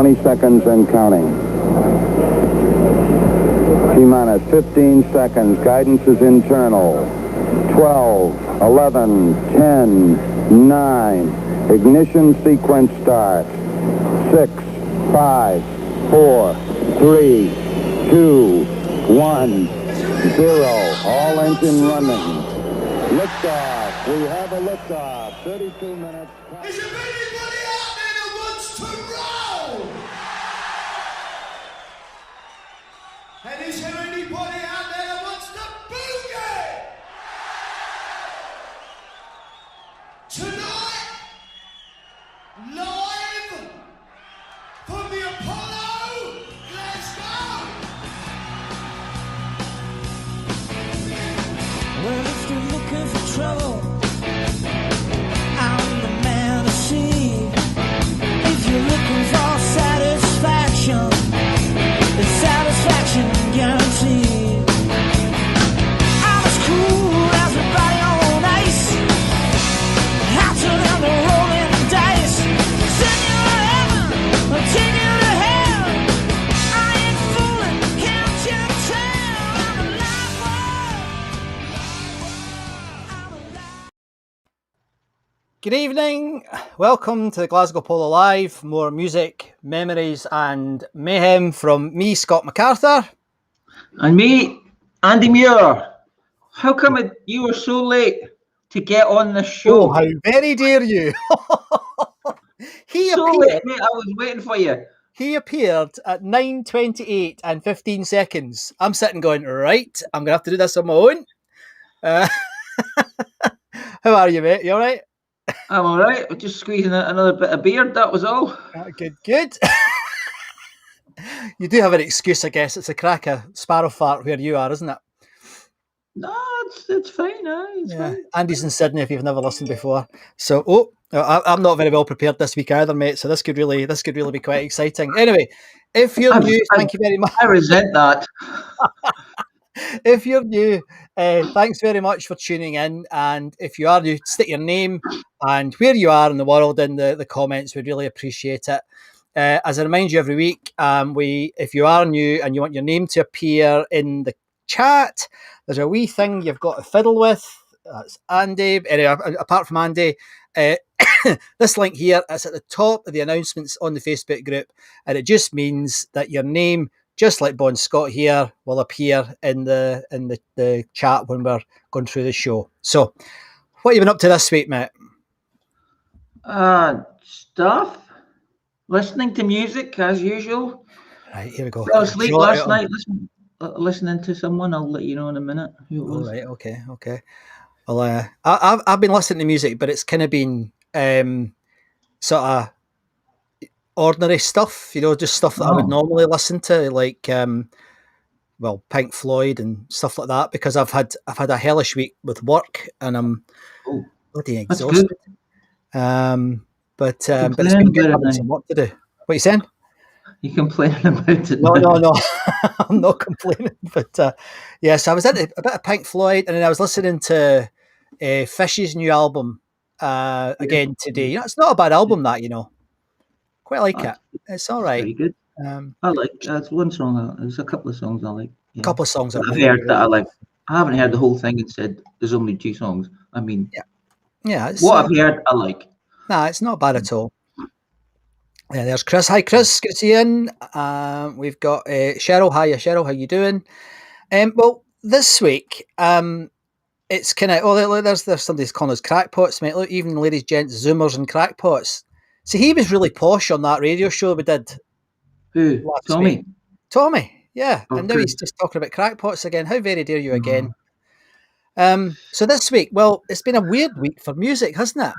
20 seconds and counting. T-minus 15 seconds. Guidance is internal. 12, 11, 10, 9. Ignition sequence starts. 6, 5, 4, 3, 2, 1, 0. All engine running. Liftoff. We have a liftoff. 32 minutes. Is there anybody out there that wants to roll? And is there anybody out there that wants to boogie? Tonight, live from the Apollo, Glasgow. Well, if you're looking for trouble, I'm the man to see. If you're looking for satisfaction, it's satisfaction guaranteed. I'm as cool as a body on ice, hotter than the rolling dice. Send you to heaven, or take you to hell. I ain't fooling, count your tail. I'm a live wire. Good evening, welcome to the Glasgow Apollo Live. More music, memories and mayhem from me, Scott MacArthur. And me, Andy Muir. How come you were so late to get on this show? Oh, how very dare you! So late, mate, I was waiting for you. He appeared at 9:28 and 15 seconds. I'm sitting going, right, I'm going to have to do this on my own. How are you, mate? You all right? I'm all right. We're just squeezing out another bit of beard, that was all. Good. You do have an excuse, I guess. It's a crack of sparrow fart where you are, isn't it? No, it's fine. It's fine. Andy's in Sydney if you've never listened before. So, I'm not very well prepared this week either, mate. So this could really be quite exciting. Anyway, if you're new, thank you very much. I resent that. If you're new, thanks very much for tuning in. And if you are new, stick your name and where you are in the world in the comments. We'd really appreciate it. As I remind you every week, if you are new and you want your name to appear in the chat, there's a wee thing you've got to fiddle with. That's Andy. Anyway, apart from Andy, this link here is at the top of the announcements on the Facebook group, and it just means that your name, just like Bon Scott here, will appear in the chat when we're going through the show. So, what have you been up to this week, mate? Stuff. Listening to music as usual. Right, here we go. Fell asleep last night listening to someone. I'll let you know in a minute who it was. All right, okay. Well, I've been listening to music, but it's kind of been sort of ordinary stuff, just stuff that I would normally listen to, like Pink Floyd and stuff like that, because I've had a hellish week with work and I'm bloody exhausted. But it's been good having some work to do. What are you saying? You complaining about it? No, I'm not complaining. But so I was into a bit of Pink Floyd, and then I was listening to Fish's new album again today. It's not a bad album, that quite like it. It's all right. Pretty good. I like. That's one song. There's a couple of songs I like. A couple of songs I've heard that I like. I haven't heard the whole thing and said there's only 2 songs. I mean, what I've heard, I like. Nah, it's not bad at all. There's Chris. Hi, Chris. Good to see you in. We've got Cheryl. Hiya, Cheryl. How you doing? Well, this week, it's kind of there's somebody's calling us crackpots, mate. Look, even ladies, gents, Zoomers, and crackpots. See, he was really posh on that radio show we did. Who? Tommy. Week. Tommy. Yeah, and now he's just talking about crackpots again. How very dare you again? So this week, well, it's been a weird week for music, hasn't it?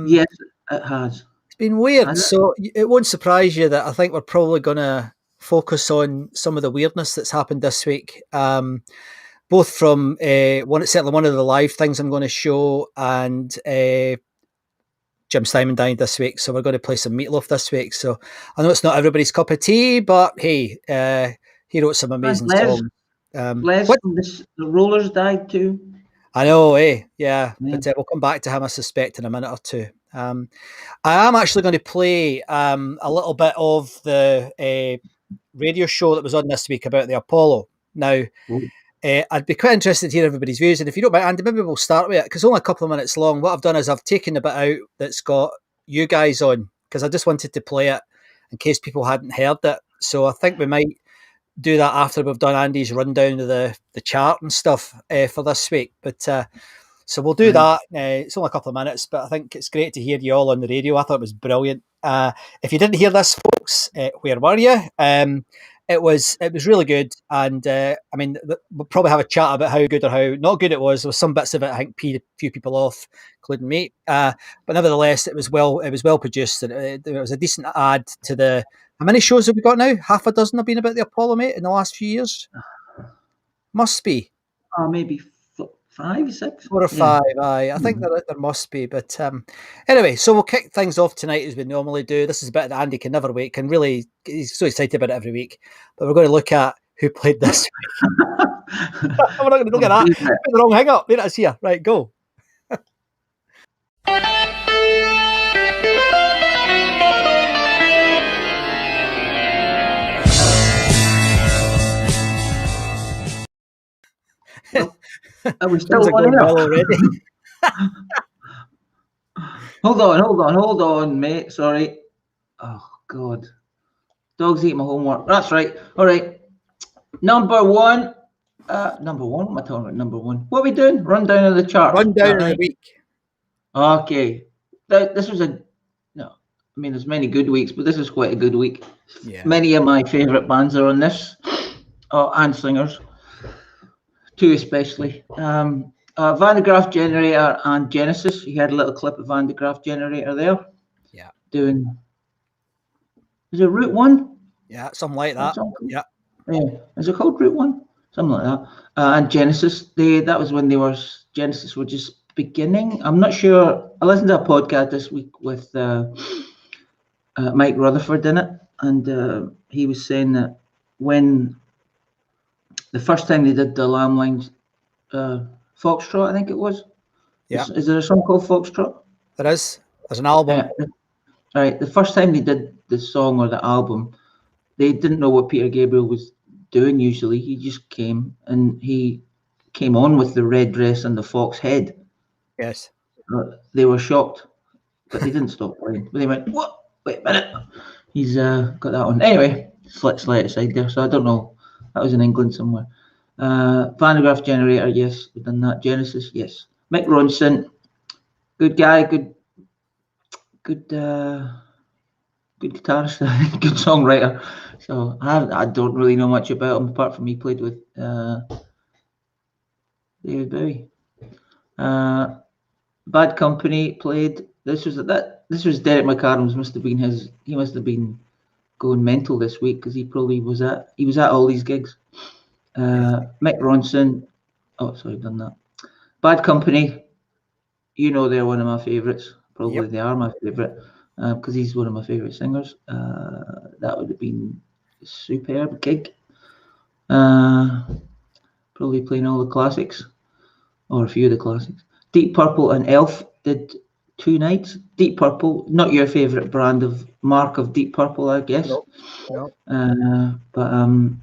Yes, it has. It's been weird, so it won't surprise you that I think we're probably going to focus on some of the weirdness that's happened this week, both from certainly one of the live things I'm going to show, and Jim Steinman died this week, so we're going to play some Meatloaf this week. So I know it's not everybody's cup of tea, but hey, he wrote some amazing songs. Les from the Rollers died too. I know, yeah. But we'll come back to him, I suspect, in a minute or two. I am actually going to play a little bit of the radio show that was on this week about the Apollo. Now, I'd be quite interested to hear everybody's views, and if you don't mind, Andy, maybe we'll start with it because it's only a couple of minutes long. What I've done is I've taken the bit out that's got you guys on because I just wanted to play it in case people hadn't heard it. So I think we might do that after we've done Andy's rundown of the chart and stuff for this week. But so we'll do that. It's only a couple of minutes, but I think it's great to hear you all on the radio. I thought it was brilliant. If you didn't hear this, folks, where were you? It was really good, and I mean, we'll probably have a chat about how good or how not good it was. There was some bits of it I think peed a few people off, including me. But nevertheless, it was well produced, and it was a decent add to the. How many shows have we got now? Half a dozen have been about the Apollo, mate, in the last few years. Must be. Maybe 5, 6, 4 or 5. I think there must be. But anyway, so we'll kick things off tonight as we normally do. This is a bit that Andy can never wait. He's so excited about it every week. But we're going to look at who played this week. We're not going to look at that. Put the wrong hang up. There it is here. Right, go. I was still on well already. Hold on, mate. Sorry. Oh God, dog's eating my homework. That's right. All right. Number one. Number one. What am I talking about? Number one. What are we doing? Rundown of the chart. Rundown of the week. Okay. This was I mean, there's many good weeks, but this is quite a good week. Yeah. Many of my favourite bands are on this, and singers. 2 especially. Van de Graaff Generator and Genesis. You had a little clip of Van de Graaff Generator there. Yeah. Doing. Is it Route 1? Yeah, something like that. Yeah. Is it called Route 1? Something like that. And Genesis. That was when Genesis were just beginning. I'm not sure. I listened to a podcast this week with Mike Rutherford in it, and he was saying that when the first time they did the Lamb Lines Foxtrot, I think it was. Yeah. Is there a song called Foxtrot? There is. There's an album. Right. The first time they did the song or the album, they didn't know what Peter Gabriel was doing usually. He just came and he came on with the red dress and the fox head. Yes. They were shocked, but they didn't stop playing. But they went, what? Wait a minute. He's got that on. Anyway, slight aside there. So I don't know. That was in England somewhere. Van de Graaff Generator, yes, we've done that. Genesis, yes. Mick Ronson, good guy, good guitarist, good songwriter. So I don't really know much about him apart from he played with David Bowie. Bad Company played. This was Derek McAdams. He must have been going mental this week because he was at all these gigs. Mick Ronson. Oh, sorry, done that. Bad Company. They're one of my favourites. Probably They are my favourite because he's one of my favourite singers. That would have been a superb gig. Probably playing all the classics or a few of the classics. Deep Purple and Elf did 2 nights. Deep Purple, not your favourite brand of mark of Deep Purple, I guess. No. But I'm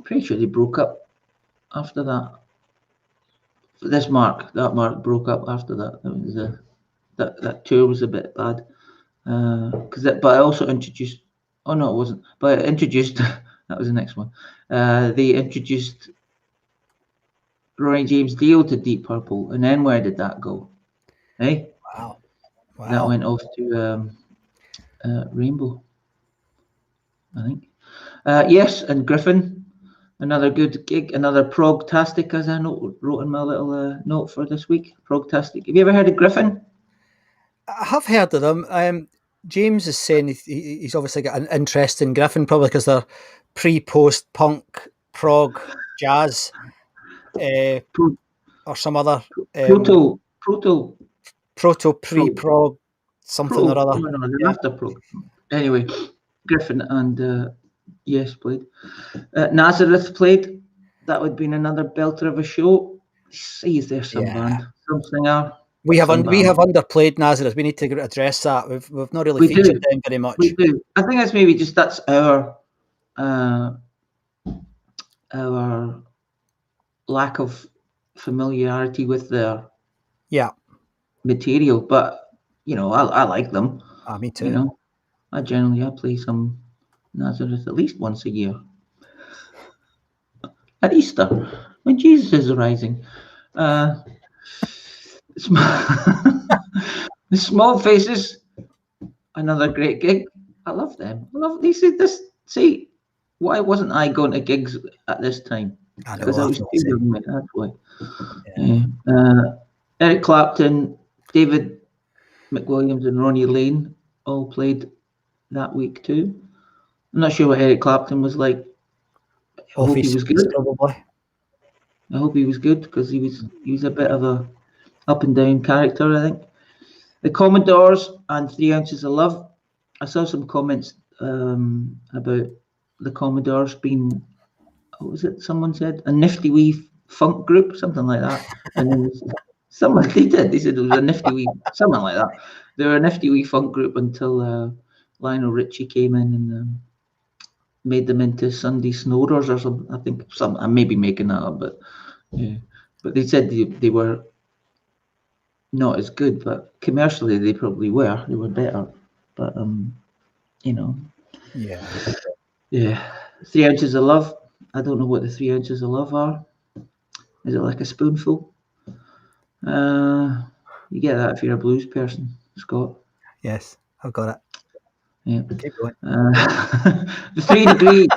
pretty sure they broke up after that. That mark broke up after that. That was that tour was a bit bad. But I also introduced. Oh no, it wasn't. But I introduced. That was the next one. They introduced Ronnie James Dio to Deep Purple, and then where did that go? Hey. Wow. That went off to Rainbow, I think. Yes, and Griffin, another good gig, another prog-tastic, as I wrote in my little note for this week. Prog-tastic. Have you ever heard of Griffin? I have heard of them. James is saying he's obviously got an interest in Griffin, probably because they're pre-post-punk prog jazz or some other proto pre-prog something or other. No, after prog. Anyway, Griffin and yes played. Nazareth played. That would have been another belter of a show. See, is there some band, some singer? We have some underplayed Nazareth. We need to address that. We've not really We featured do. them very much. We do. I think that's maybe just that's our lack of familiarity with their material. But I like them. Me too. I play some Nazareth at least once a year. At Easter, when Jesus is rising. The Small Faces, another great gig. I love them. I love these. See, why wasn't I going to gigs at this time? Because I was too young. That's why. Yeah. Eric Clapton, David McWilliams, and Ronnie Lane all played that week too. I'm not sure what Eric Clapton was like. I hope he was good. Probably. I hope he was good because he was a bit of a up and down character, I think. The Commodores and 3 Ounces of Love. I saw some comments about the Commodores being, what was it? Someone said a nifty wee funk group, something like that. And then they said it was a nifty wee, something like that. They were a nifty wee funk group until Lionel Richie came in and made them into Sunday Snorers or something. I think I may be making that up, but yeah. But they said they were not as good, but commercially they probably were. They were better, but yeah. 3 Ounces of Love. I don't know what the 3 Ounces of Love are. Is it like a spoonful? You get that if you're a blues person, Scott. Yes, I've got it. Yeah. Keep going. The 3 Degrees.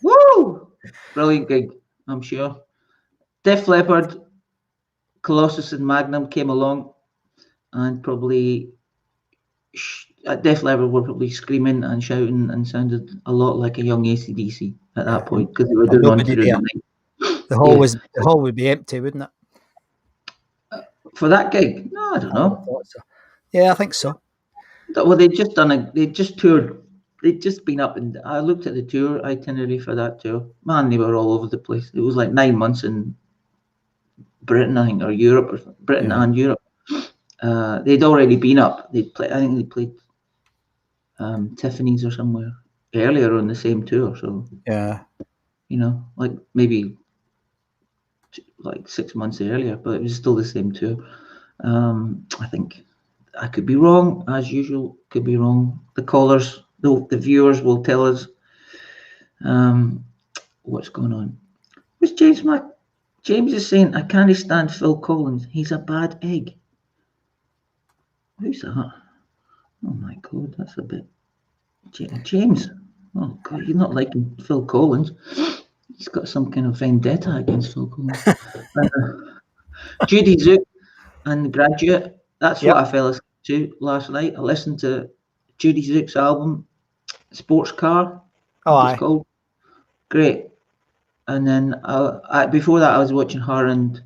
Woo! Brilliant gig, I'm sure. Def Leppard, Colossus and Magnum came along, and probably at Def Leppard were probably screaming and shouting and sounded a lot like a young AC/DC at that point because they were doing on through the night. The hall would be empty, wouldn't it? For that gig? No, I don't know. Yeah, I think so. Well, they'd just toured. They'd just been up, and I looked at the tour itinerary for that tour. Man, they were all over the place. It was like 9 months in Britain, I think, or Europe, or Britain and Europe. They'd already been up. I think they played Tiffany's or somewhere earlier on the same tour. So like maybe like 6 months earlier, but it was still the same tour. I think I could be wrong, as usual. Could be wrong. The callers, the viewers will tell us what's going on. What's James is saying, I can't stand Phil Collins. He's a bad egg. Who's that? Oh my God, that's a bit. James. Oh God, you're not liking Phil Collins. He's got some kind of vendetta against Phil Collins. Judy Zook and Graduate. That's what I fell asleep to last night. I listened to Judy Zook's album, Sports Car. It's called. Great. And then before that, I was watching her and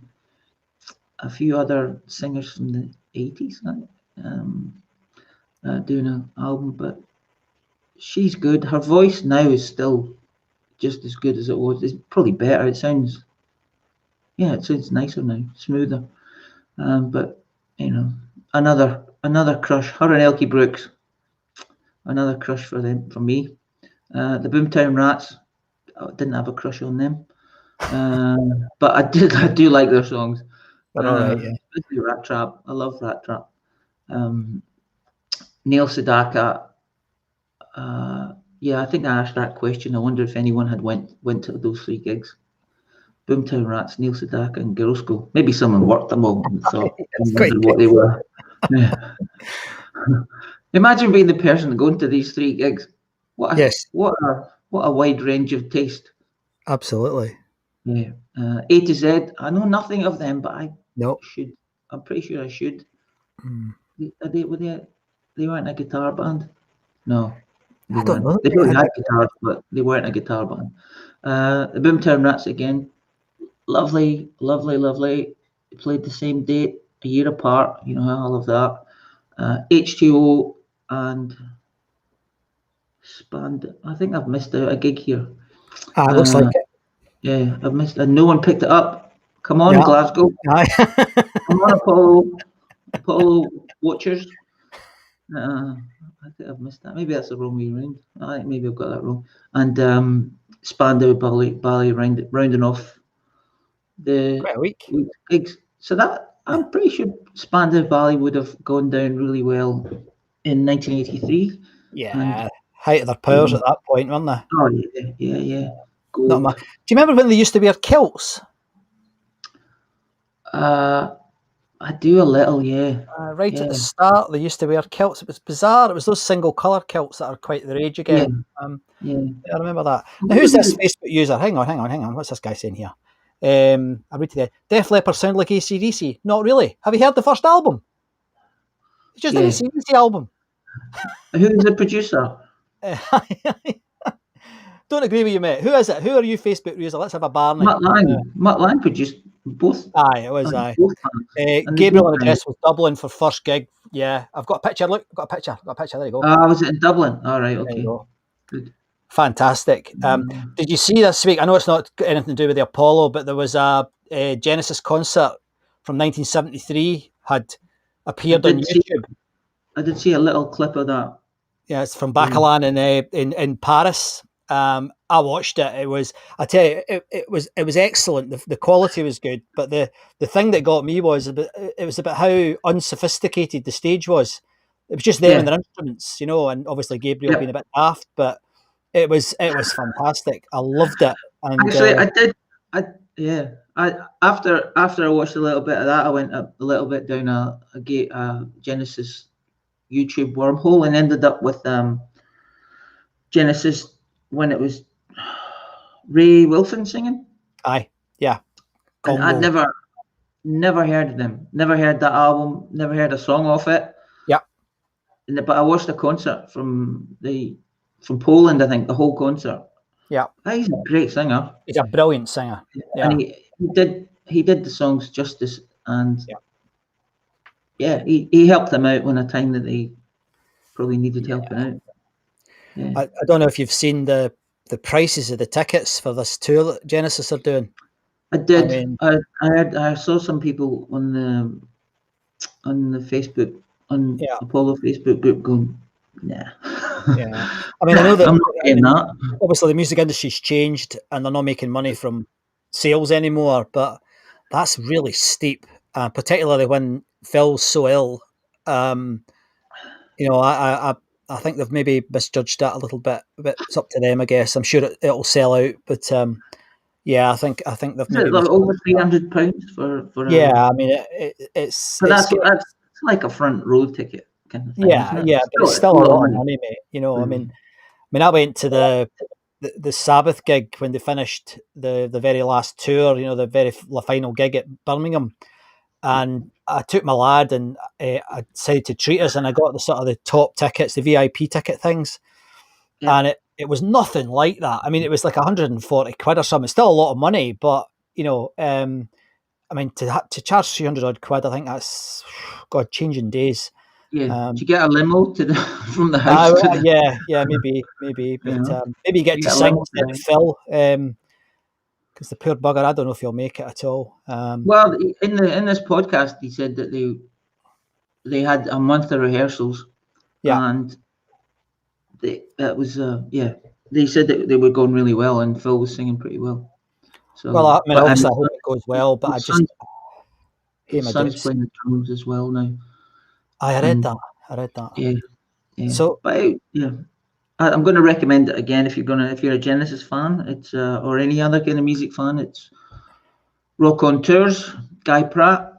a few other singers from the 80s doing an album. But she's good. Her voice now is still just as good as it was. It's probably better. It sounds nicer now, smoother. But another crush. Her and Elkie Brooks. Another crush for me. The Boomtown Rats. I didn't have a crush on them, but I do like their songs. They're all right, yeah. Rat Trap. I love Rat Trap. Neil Sedaka. I think I asked that question. I wonder if anyone had went to those 3 gigs. Boomtown Rats, Neil Sedaka, and Girl School. Maybe someone worked them all and thought what they were. Yeah. Imagine being the person going to these 3 gigs. What a wide range of taste. Absolutely. Yeah. A to Z. I know nothing of them, but I should. I'm pretty sure I should. They weren't a guitar band. No. I don't know. They probably had guitars, but they weren't a guitar band. The Boomtown Rats again. Lovely, lovely, lovely. They played the same date, a year apart. I love that. H2O and Spand. I think I've missed out a gig here. Looks like it. Yeah, I've missed, and no one picked it up. Come on, Glasgow. Aye. Come on, Apollo. Apollo watchers. I think I've missed that. Maybe that's the wrong way around. I think maybe I've got that wrong. And Spandau Ballet rounding off the Quite a week. gigs. So that I'm pretty sure Spandau Ballet would have gone down really well in 1983. Yeah, height of their powers at that point, weren't they? Oh yeah. Not Gold. much. Do you remember when they used to wear kilts? I do a little, yeah. Right at the start, they used to wear kilts. It was bizarre. It was those single colour kilts that are quite the rage again. Yeah. I remember that. Now, who's this Facebook user? Hang on. What's this guy saying here? I read today. Def Leppard sound like AC/DC. Not really. Have you heard the first album? It's just an AC/DC album. Who's the producer? Don't agree with you, mate. Who is it? Who are you, Facebook user? Let's have a bar night. Matt Lang produced both. Aye, it was. Aye. Gabriel and Address was Dublin for first gig. Yeah, I've got a picture. Look, I've got a picture. There you go. Was it in Dublin? All right, okay. Good. Fantastic. Did you see this week? I know it's not got anything to do with the Apollo, but there was a Genesis concert from 1973 had appeared on YouTube. I did see a little clip of that. Yeah, it's from Bacalan in Paris. I watched it. It was, I tell you, it was excellent. The quality was good, but the thing that got me was it was about how unsophisticated the stage was. It was just them and their instruments, and obviously Gabriel being a bit daft, but it was fantastic. I loved it. And, actually, I did. After I watched a little bit of that, I went a little bit down a Genesis YouTube wormhole and ended up with Genesis when it was Ray Wilson singing. Aye, yeah. And I'd never heard of them. Never heard that album. Never heard a song off it. Yeah. But I watched a concert from Poland. I think the whole concert. Yeah. He's a great singer. He's a brilliant singer. Yeah. And he did the songs justice, and he helped them out when a time that they probably needed help out. Yeah. I don't know if you've seen the prices of the tickets for this tour that Genesis are doing. I did. I saw some people on the Facebook Apollo Facebook group going, nah. Yeah. I mean, I know that, I'm not getting that. Obviously the music industry's changed and they're not making money from sales anymore, but that's really steep, particularly when Phil's so ill. I think they've maybe misjudged that a little bit, but it's up to them, I guess. I'm sure it'll sell out, but I think they've maybe over £300 for. I mean it's. But that's like a front row ticket kind of thing. Yeah, but it's still a lot of money, mate. I mean, I went to the Sabbath gig when they finished the very last tour. The very final gig at Birmingham. And I took my lad and I decided to treat us, and I got the sort of the top tickets, the VIP ticket things. Yeah. And it was nothing like that. I mean, it was like 140 quid or something. It's still a lot of money, but, I mean, to charge 300 odd quid, I think that's, God, changing days. Yeah. Did you get a limo from the house? Maybe. But maybe you get to sing instead of Phil. Because the poor bugger, I don't know if he'll make it at all. Well, in this podcast, he said that they had a month of rehearsals, and they said that they were going really well, and Phil was singing pretty well. So, I mean, obviously, I hope it goes well, but his son's playing the drums as well now. I read that. Yeah. So, but I'm going to recommend it again if you're a Genesis fan, it's or any other kind of music fan. It's Rock on Tours, Guy Pratt,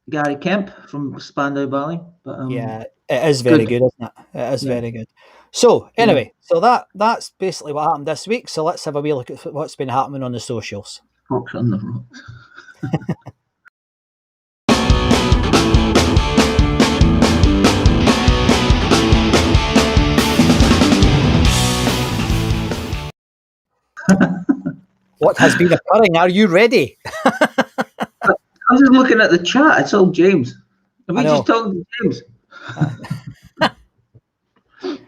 Gary Kemp from Spandau Ballet. But it is very good, isn't it? It is very good. So anyway, so that's basically what happened this week. So let's have a wee look at what's been happening on the socials. Fox on the rocks. What has been occurring? Are you ready? I was just looking at the chat. It's all James. Have we just talked to James?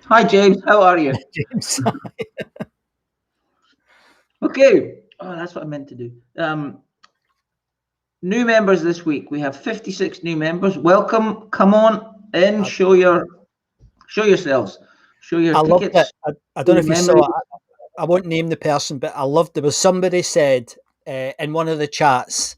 Hi, James. How are you? James. Okay. Oh, that's what I meant to do. new members this week. We have 56 new members. Welcome. Come on in. Show yourselves. Show your I loved tickets. it. I don't know if you saw it. I won't name the person, but I loved. There was somebody said in one of the chats,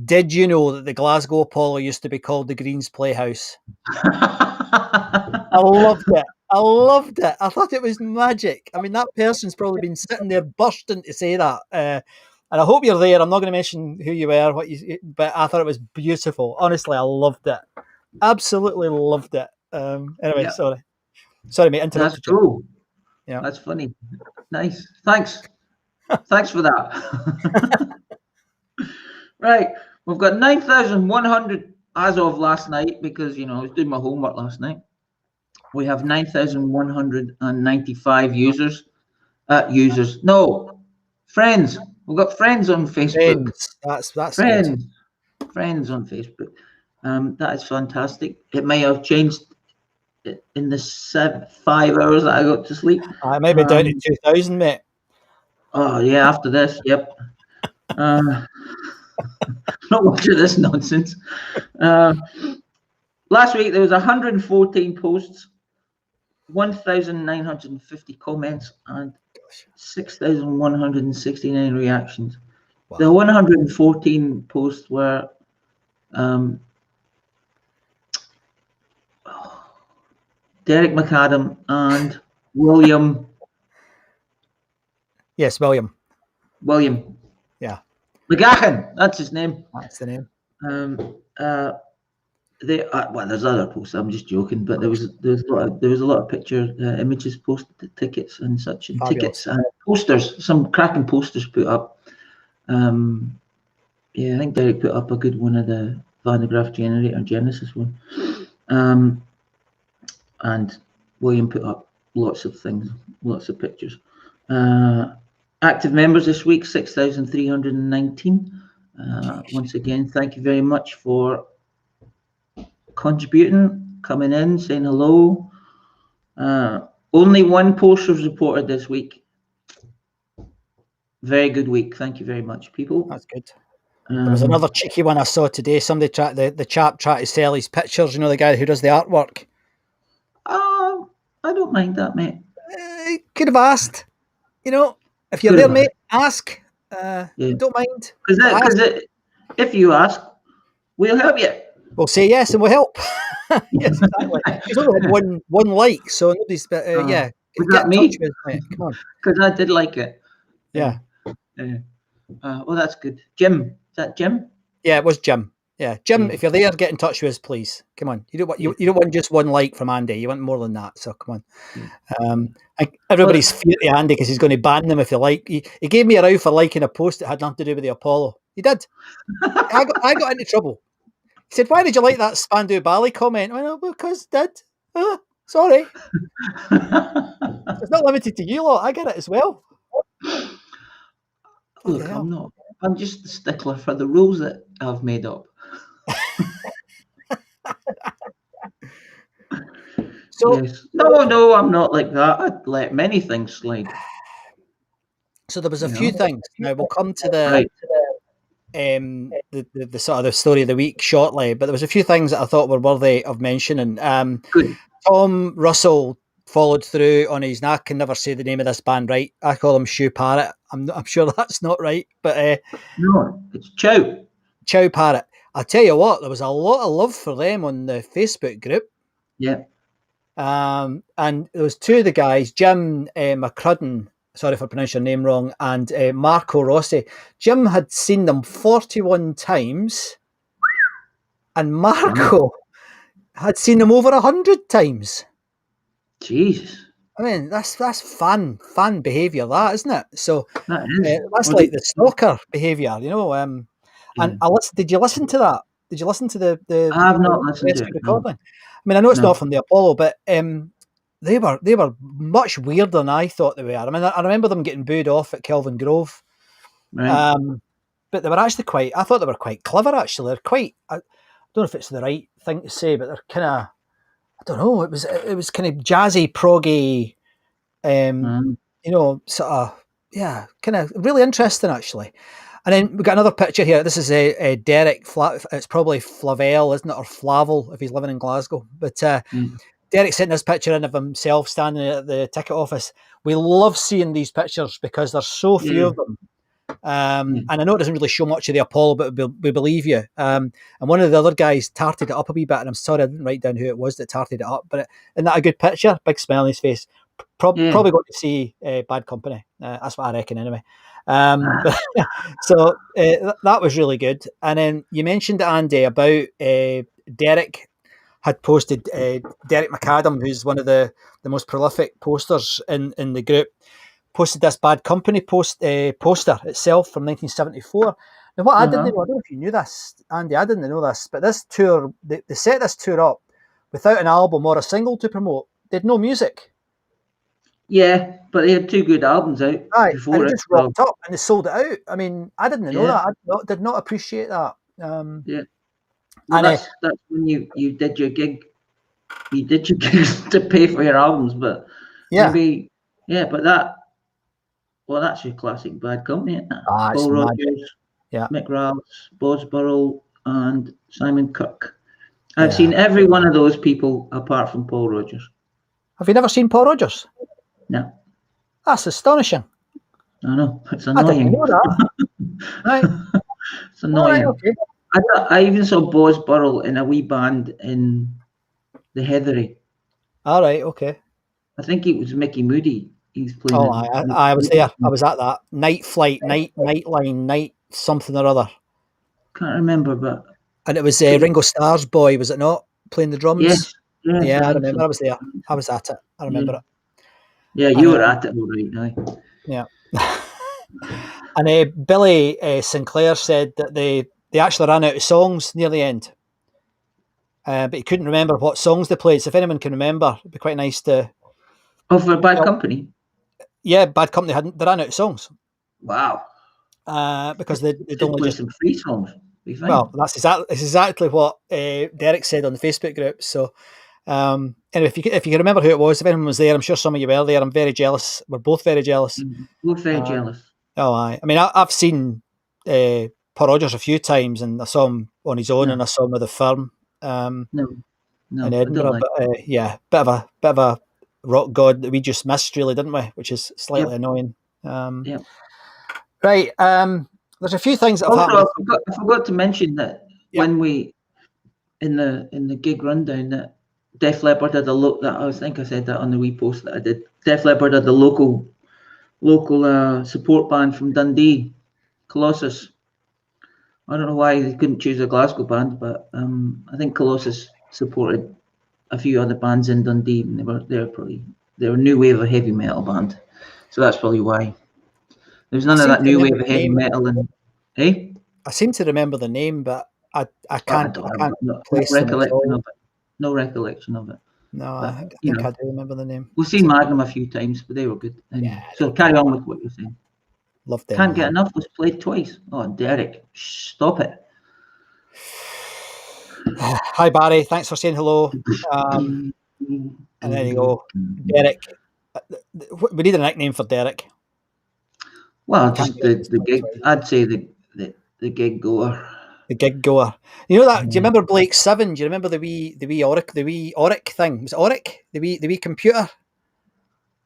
"Did you know that the Glasgow Apollo used to be called the Greens Playhouse?" I loved it. I loved it. I thought it was magic. I mean, that person's probably been sitting there bursting to say that. And I hope you're there. I'm not going to mention who you were, but I thought it was beautiful. Honestly, I loved it. Absolutely loved it. Anyway, Yeah. sorry, mate. Interrupted That's cool. Yeah, that's funny. Nice. Thanks. Thanks for that. Right. We've got 9,100 as of last night because, I was doing my homework last night. We have 9,195 users. No, friends. We've got friends on Facebook. That's friends. good. Friends on Facebook. That is fantastic. It may have changed in the 5 hours that I got to sleep. I may be down to 2,000, mate. Oh yeah, after this, yep. Not much of this nonsense. Last week there was 114 posts, 1,950 comments, and 6,169 reactions. Wow. The 114 posts were Derek McAdam and William. Yes, William. Yeah. McGahan, that's his name. That's the name. There's other posts. I'm just joking, but there was a lot of images posted, tickets and such, and Fabulous. Tickets and posters. Some cracking posters put up. I think Derek put up a good one of the Van de Graaff Generator Genesis one, and William put up lots of things, lots of pictures. Active members this week, 6,319. Once again, thank you very much for contributing, coming in, saying hello. Only one post was reported this week. Very good week. Thank you very much, people. That's good. There was another cheeky one I saw today. Somebody the chap tried to sell his pictures. You know, the guy who does the artwork. I don't mind that, mate. Could have asked. If you're there, mate, ask. Don't mind. Because if you ask, we'll help you. We'll say yes and we'll help. Yes, exactly. He's only had one like, so nobody's. Yeah. Was that me? Come on. Because I did like it. Yeah. Well, that's good. Jim, is that Jim? Yeah, it was Jim. Yeah, Jim. If you're there, get in touch with us, please. Come on. You don't want just one like from Andy. You want more than that. So come on. Everybody's fear to Andy because he's going to ban them if you like. He gave me a row for liking a post that had nothing to do with the Apollo. He did. I got into trouble. He said, "Why did you like that Spandau Ballet comment?" I went, because I did. Sorry. It's not limited to you lot. I get it as well. Look, I'm just a stickler for the rules that I've made up. So yes. No, I'm not like that. I'd let many things slide. So there was a few things. Now we'll come to the sort of the story of the week shortly, but there was a few things that I thought were worthy of mentioning. Good. Tom Russell followed through on his. I can never say the name of this band right. I call him Shoe Parrot. I'm sure that's not right, but no, it's Chow Parrot. I'll tell you what, there was a lot of love for them on the Facebook group. Yeah. And there was two of the guys, Jim McCrudden, sorry for pronouncing your name wrong, and Marco Rossi. Jim had seen them 41 times, and Marco had seen them over 100 times. Jesus. I mean, that's fan behaviour, that, isn't it? So that's like the stalker behaviour, And did you listen to that? Did you listen to the I have not listened to it. Recording? No. I mean, I know it's not from the Apollo, but they were much weirder than I thought they were. I mean, I remember them getting booed off at Kelvin Grove, right. But they were actually I thought they were quite clever. Actually, they're quite. I don't know if it's the right thing to say, but they're kind of. I don't know. It was kind of jazzy, proggy, sort of, kind of really interesting actually. And then we got another picture here. This is a Derek. It's probably Flavel, isn't it, or Flavel if he's living in Glasgow. But Derek sent this picture in of himself standing at the ticket office. We love seeing these pictures because there's so few of them. And I know it doesn't really show much of the Apollo, but we believe you. And one of the other guys tarted it up a wee bit, and I'm sorry I didn't write down who it was that tarted it up. But isn't that a good picture? Big smile on his face. Probably going to see Bad Company. That's what I reckon anyway. So that was really good. And then you mentioned, Andy, about Derek had posted, Derek McAdam, who's one of the most prolific posters in the group, posted this Bad Company poster itself from 1974. Now, what I didn't know, I don't know if you knew this, Andy, I didn't know this, but this tour, they set this tour up without an album or a single to promote. They had no music. Yeah, but they had 2 good albums out before and it just rocked up and they sold it out. I mean, I didn't know that. I did not appreciate that. Well, that's when you did your gig. You did your gigs to pay for your albums, but maybe but that's your classic Bad Company, isn't it? Paul Rodgers, Mick Ralphs, Bosborough, and Simon Kirk. I've seen every one of those people apart from Paul Rodgers. Have you never seen Paul Rodgers? No. That's astonishing. I know. It's annoying. I didn't know that. Right. It's annoying. Right, okay. I even saw Bosborough in a wee band in the Heathery. All right, okay. I think it was Mickey Moody. He's playing. Oh, I was there. I was at that. Night Flight, Nightline, Night something or other. Can't remember, but... And it was Ringo Starr's boy, was it not? Playing the drums? Yes. Yeah, I remember. I was there. I was at it. I remember it. Yeah, you were at it all right now. Yeah. And Billy Sinclair said that they actually ran out of songs near the end. But he couldn't remember what songs they played. So if anyone can remember, it'd be quite nice to... Oh, for Bad Company? Yeah, Bad Company they ran out of songs. Wow. Because they'd only play just... some free songs. Well, that's exactly what Derek said on the Facebook group. So... anyway, if you can remember who it was, if anyone was there, I'm sure some of you were there. I'm very jealous. We're both very jealous. Both very jealous. Oh, aye. I mean, I've seen Paul Rodgers a few times, and I saw him on his own, and I saw him with a firm. No, in Edinburgh. Bit of a rock god that we just missed, really, didn't we? Which is slightly annoying. Right. There's a few things that have happened. I forgot to mention that when we in the gig rundown that Def Leppard had I think I said that on the wee post that I did. Def Leppard had the local support band from Dundee, Colossus. I don't know why they couldn't choose a Glasgow band, but I think Colossus supported a few other bands in Dundee, and they were a new wave of heavy metal band, so that's probably why. There's none of that new wave of heavy metal, and I seem to remember the name, but I can't place recollection of it. No recollection of it. No, but, I think I do remember the name. We've seen Magnum a few times, but they were good. So carry on with what you're saying. Love them. Can't Get Enough was played twice. Oh, Derek, stop it. Hi, Barry. Thanks for saying hello. And there you go. Derek. We need a nickname for Derek. Well, just the gig. I'd say the gig goer. The gig goer. You know that? Do you remember Blake 7? Do you remember the wee Oric thing? Was it Oric? The wee computer?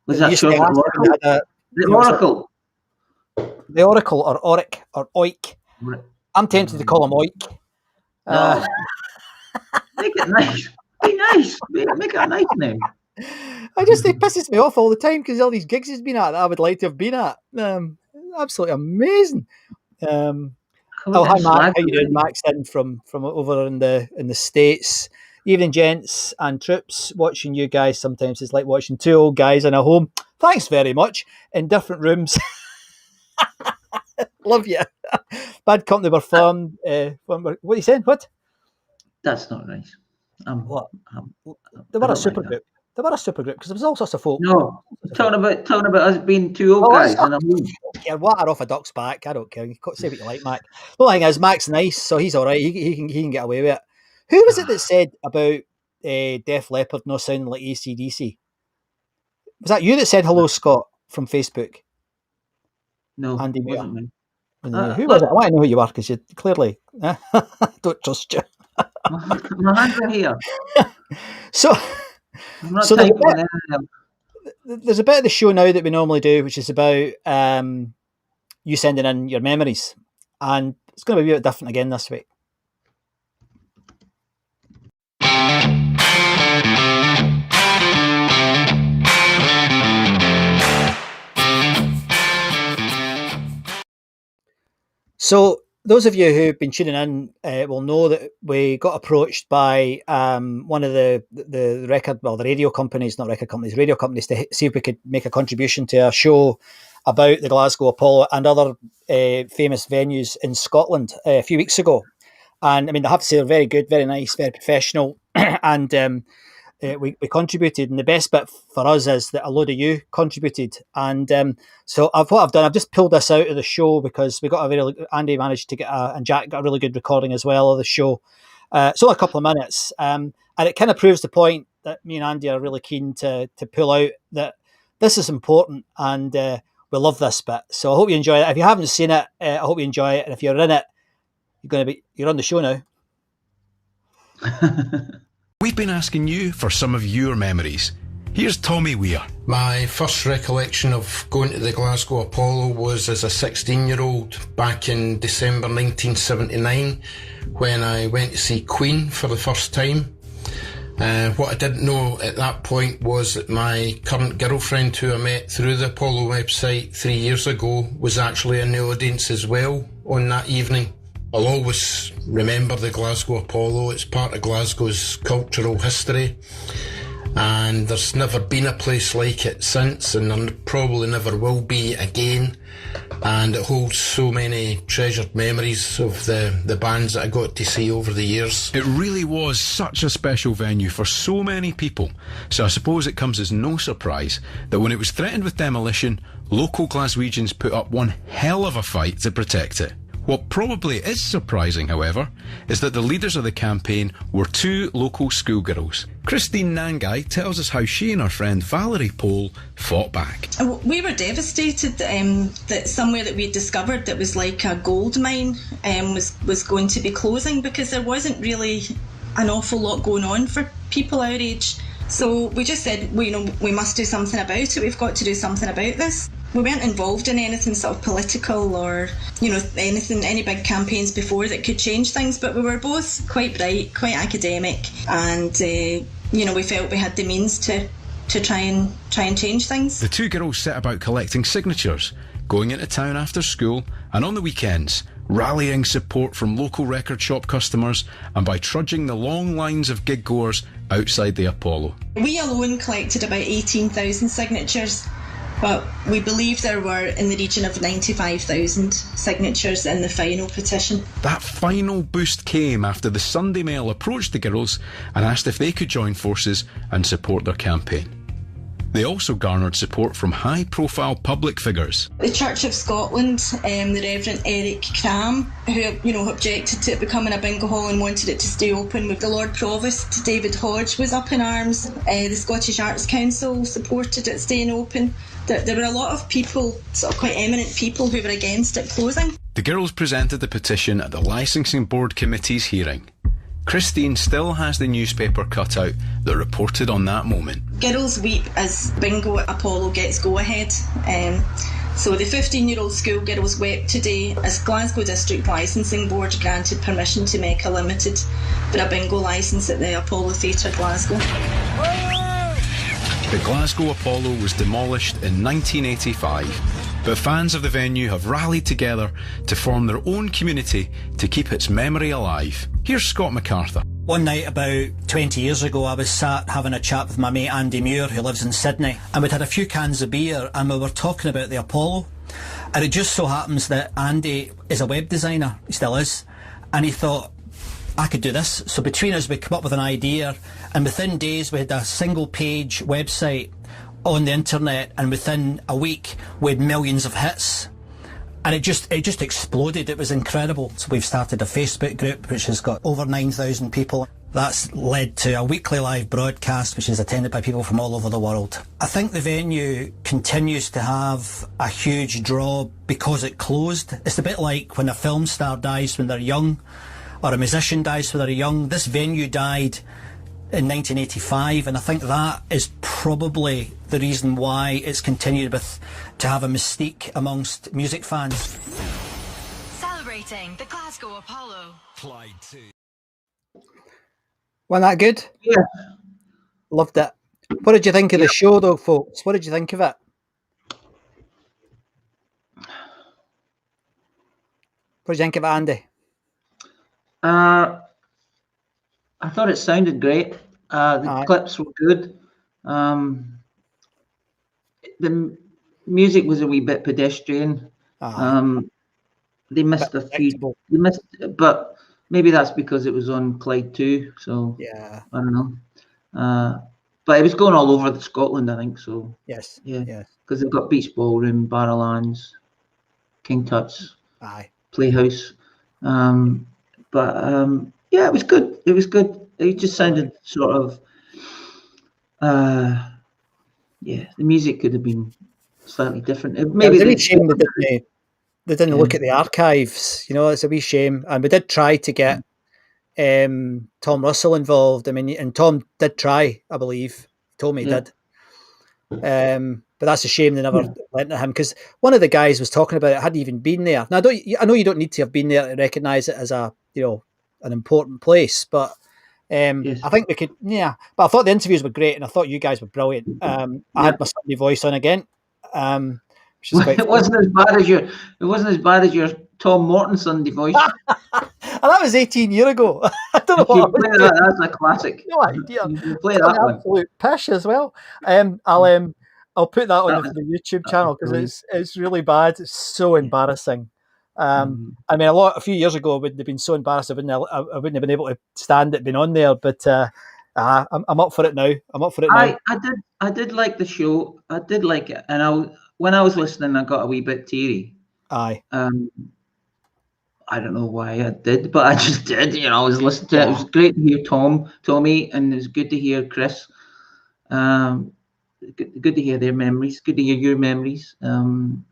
Was that short for the Oracle? The Oracle or Oric or Oik. I'm tempted to call him Oik. No. Make it nice. Be nice. Make it a nice name. It pisses me off all the time because all these gigs he's been at that I would like to have been at. Absolutely amazing. Hi Mark, how you doing? Max in from over in the States. Evening, gents and troops. Watching you guys sometimes is like watching two old guys in a home. Thanks very much. In different rooms. Love you. Bad Company were formed. What are you saying? What? That's not nice. What? They were a super group. They were a super group because there was all sorts of folk. No, talking about us being two old guys. And I don't care. Water off a duck's back. I don't care. You can say what you like, Mac. The only thing is, Mac's nice, so he's all right. He can get away with it. Who was it that said about Def Leppard not sounding like AC/DC? Was that you that said hello, Scott, from Facebook? No, Andy wasn't me. Who was it? I want to know who you are because you clearly don't trust you. My hands are here. So, I'm not so typing on any of them. there's a bit of the show now that we normally do, which is about you sending in your memories, and it's going to be a bit different again this week. So those of you who've been tuning in will know that we got approached by one of the radio companies, not record companies, radio companies, to see if we could make a contribution to a show about the Glasgow Apollo and other famous venues in Scotland a few weeks ago. And I mean, I have to say they're very good, very nice, very professional, and we contributed. And the best bit for us is that a load of you contributed. And so what I've done, I've just pulled this out of the show because we got Andy managed to get and Jack got a really good recording as well of the show. It's only a couple of minutes, and it kind of proves the point that me and Andy are really keen to pull out, that this is important and we love this bit. So I hope you enjoy it. If you haven't seen it, I hope you enjoy it. And if you're in it, you're on the show now. We've been asking you for some of your memories. Here's Tommy Weir. My first recollection of going to the Glasgow Apollo was as a 16-year-old back in December 1979 when I went to see Queen for the first time. What I didn't know at that point was that my current girlfriend, who I met through the Apollo website 3 years ago, was actually in the audience as well on that evening. I'll always remember the Glasgow Apollo. It's part of Glasgow's cultural history, and there's never been a place like it since, and there probably never will be again. And it holds so many treasured memories of the bands that I got to see over the years. It really was such a special venue for so many people, so I suppose it comes as no surprise that when it was threatened with demolition, local Glaswegians put up one hell of a fight to protect it. What probably is surprising, however, is that the leaders of the campaign were two local schoolgirls. Christine Nangai tells us how she and her friend Valerie Pole fought back. We were devastated that somewhere that we discovered that was like a gold mine was going to be closing, because there wasn't really an awful lot going on for people our age. So we just said, we must do something about it. We've got to do something about this. We weren't involved in anything sort of political or, any big campaigns before that could change things, but we were both quite bright, quite academic, and, we felt we had the means to try and change things. The two girls set about collecting signatures, going into town after school and on the weekends, rallying support from local record shop customers and by trudging the long lines of gig goers outside the Apollo. We alone collected about 18,000 signatures, but we believe there were in the region of 95,000 signatures in the final petition. That final boost came after the Sunday Mail approached the girls and asked if they could join forces and support their campaign. They also garnered support from high-profile public figures. The Church of Scotland, the Reverend Eric Cram, who objected to it becoming a bingo hall and wanted it to stay open. With the Lord Provost, David Hodge, was up in arms. The Scottish Arts Council supported it staying open. There were a lot of people, sort of quite eminent people, who were against it closing. The girls presented the petition at the Licensing Board Committee's hearing. Christine still has the newspaper cutout that reported on that moment. Girls weep as Bingo Apollo gets go-ahead. So the 15-year-old schoolgirls wept today as Glasgow District Licensing Board granted permission to make a limited for a bingo licence at the Apollo Theatre, Glasgow. The Glasgow Apollo was demolished in 1985, but fans of the venue have rallied together to form their own community to keep its memory alive. Here's Scott MacArthur. One night about 20 years ago, I was sat having a chat with my mate Andy Muir, who lives in Sydney, and we'd had a few cans of beer and we were talking about the Apollo. And it just so happens that Andy is a web designer, he still is, and he thought, I could do this. So between us we come up with an idea, and within days we had a single page website on the internet, and within a week we had millions of hits. And it just exploded. It was incredible. So we've started a Facebook group which has got over 9,000 people. That's led to a weekly live broadcast which is attended by people from all over the world. I think the venue continues to have a huge draw because it closed. It's a bit like when a film star dies when they're young, or a musician dies when they're young. This venue died in 1985, and I think that is probably the reason why it's continued to have a mystique amongst music fans. Celebrating the Glasgow Apollo. Clyde 2. Wasn't that good? Yeah. Loved it. What did you think of the show, though, folks? What did you think of it? What did you think of it, Andy? I thought it sounded great. The clips were good. The music was a wee bit pedestrian. They missed a few. They missed, but maybe that's because it was on Clyde 2. So yeah, I don't know. But it was going all over Scotland, I think. So yes, yeah, because they've got Beach Ballroom, Barrowlands, King Tut's, Playhouse. But yeah, it was good. It was good. It just sounded sort of. Yeah, the music could have been slightly different. Maybe it's a wee shame they didn't look at the archives. You know, it's a wee shame. And we did try to get Tom Russell involved. I mean, and Tom did try, I believe. He told me he did. But that's a shame they never went to him, because one of the guys was talking about it hadn't even been there. Now, I know you don't need to have been there to recognise it as a, you know, an important place, but I think we could, But I thought the interviews were great, and I thought you guys were brilliant. I had my Sunday voice on again. Which is quite it wasn't as bad as your Tom Morton Sunday voice. And that was 18 years ago. I don't know what that's a classic. No idea. Play that one. Absolute pish as well. I'll put that on the YouTube channel, because it's really bad. It's so embarrassing. I mean, a few years ago, I wouldn't have been so embarrassed. I wouldn't have been able to stand it being on there. But I'm up for it now. I did like the show. I did like it, and when I was listening, I got a wee bit teary. I don't know why I did, but I just did. You know, I was listening to it. It was great to hear Tommy, and it was good to hear Chris. Good to hear their memories. Good to hear your memories. And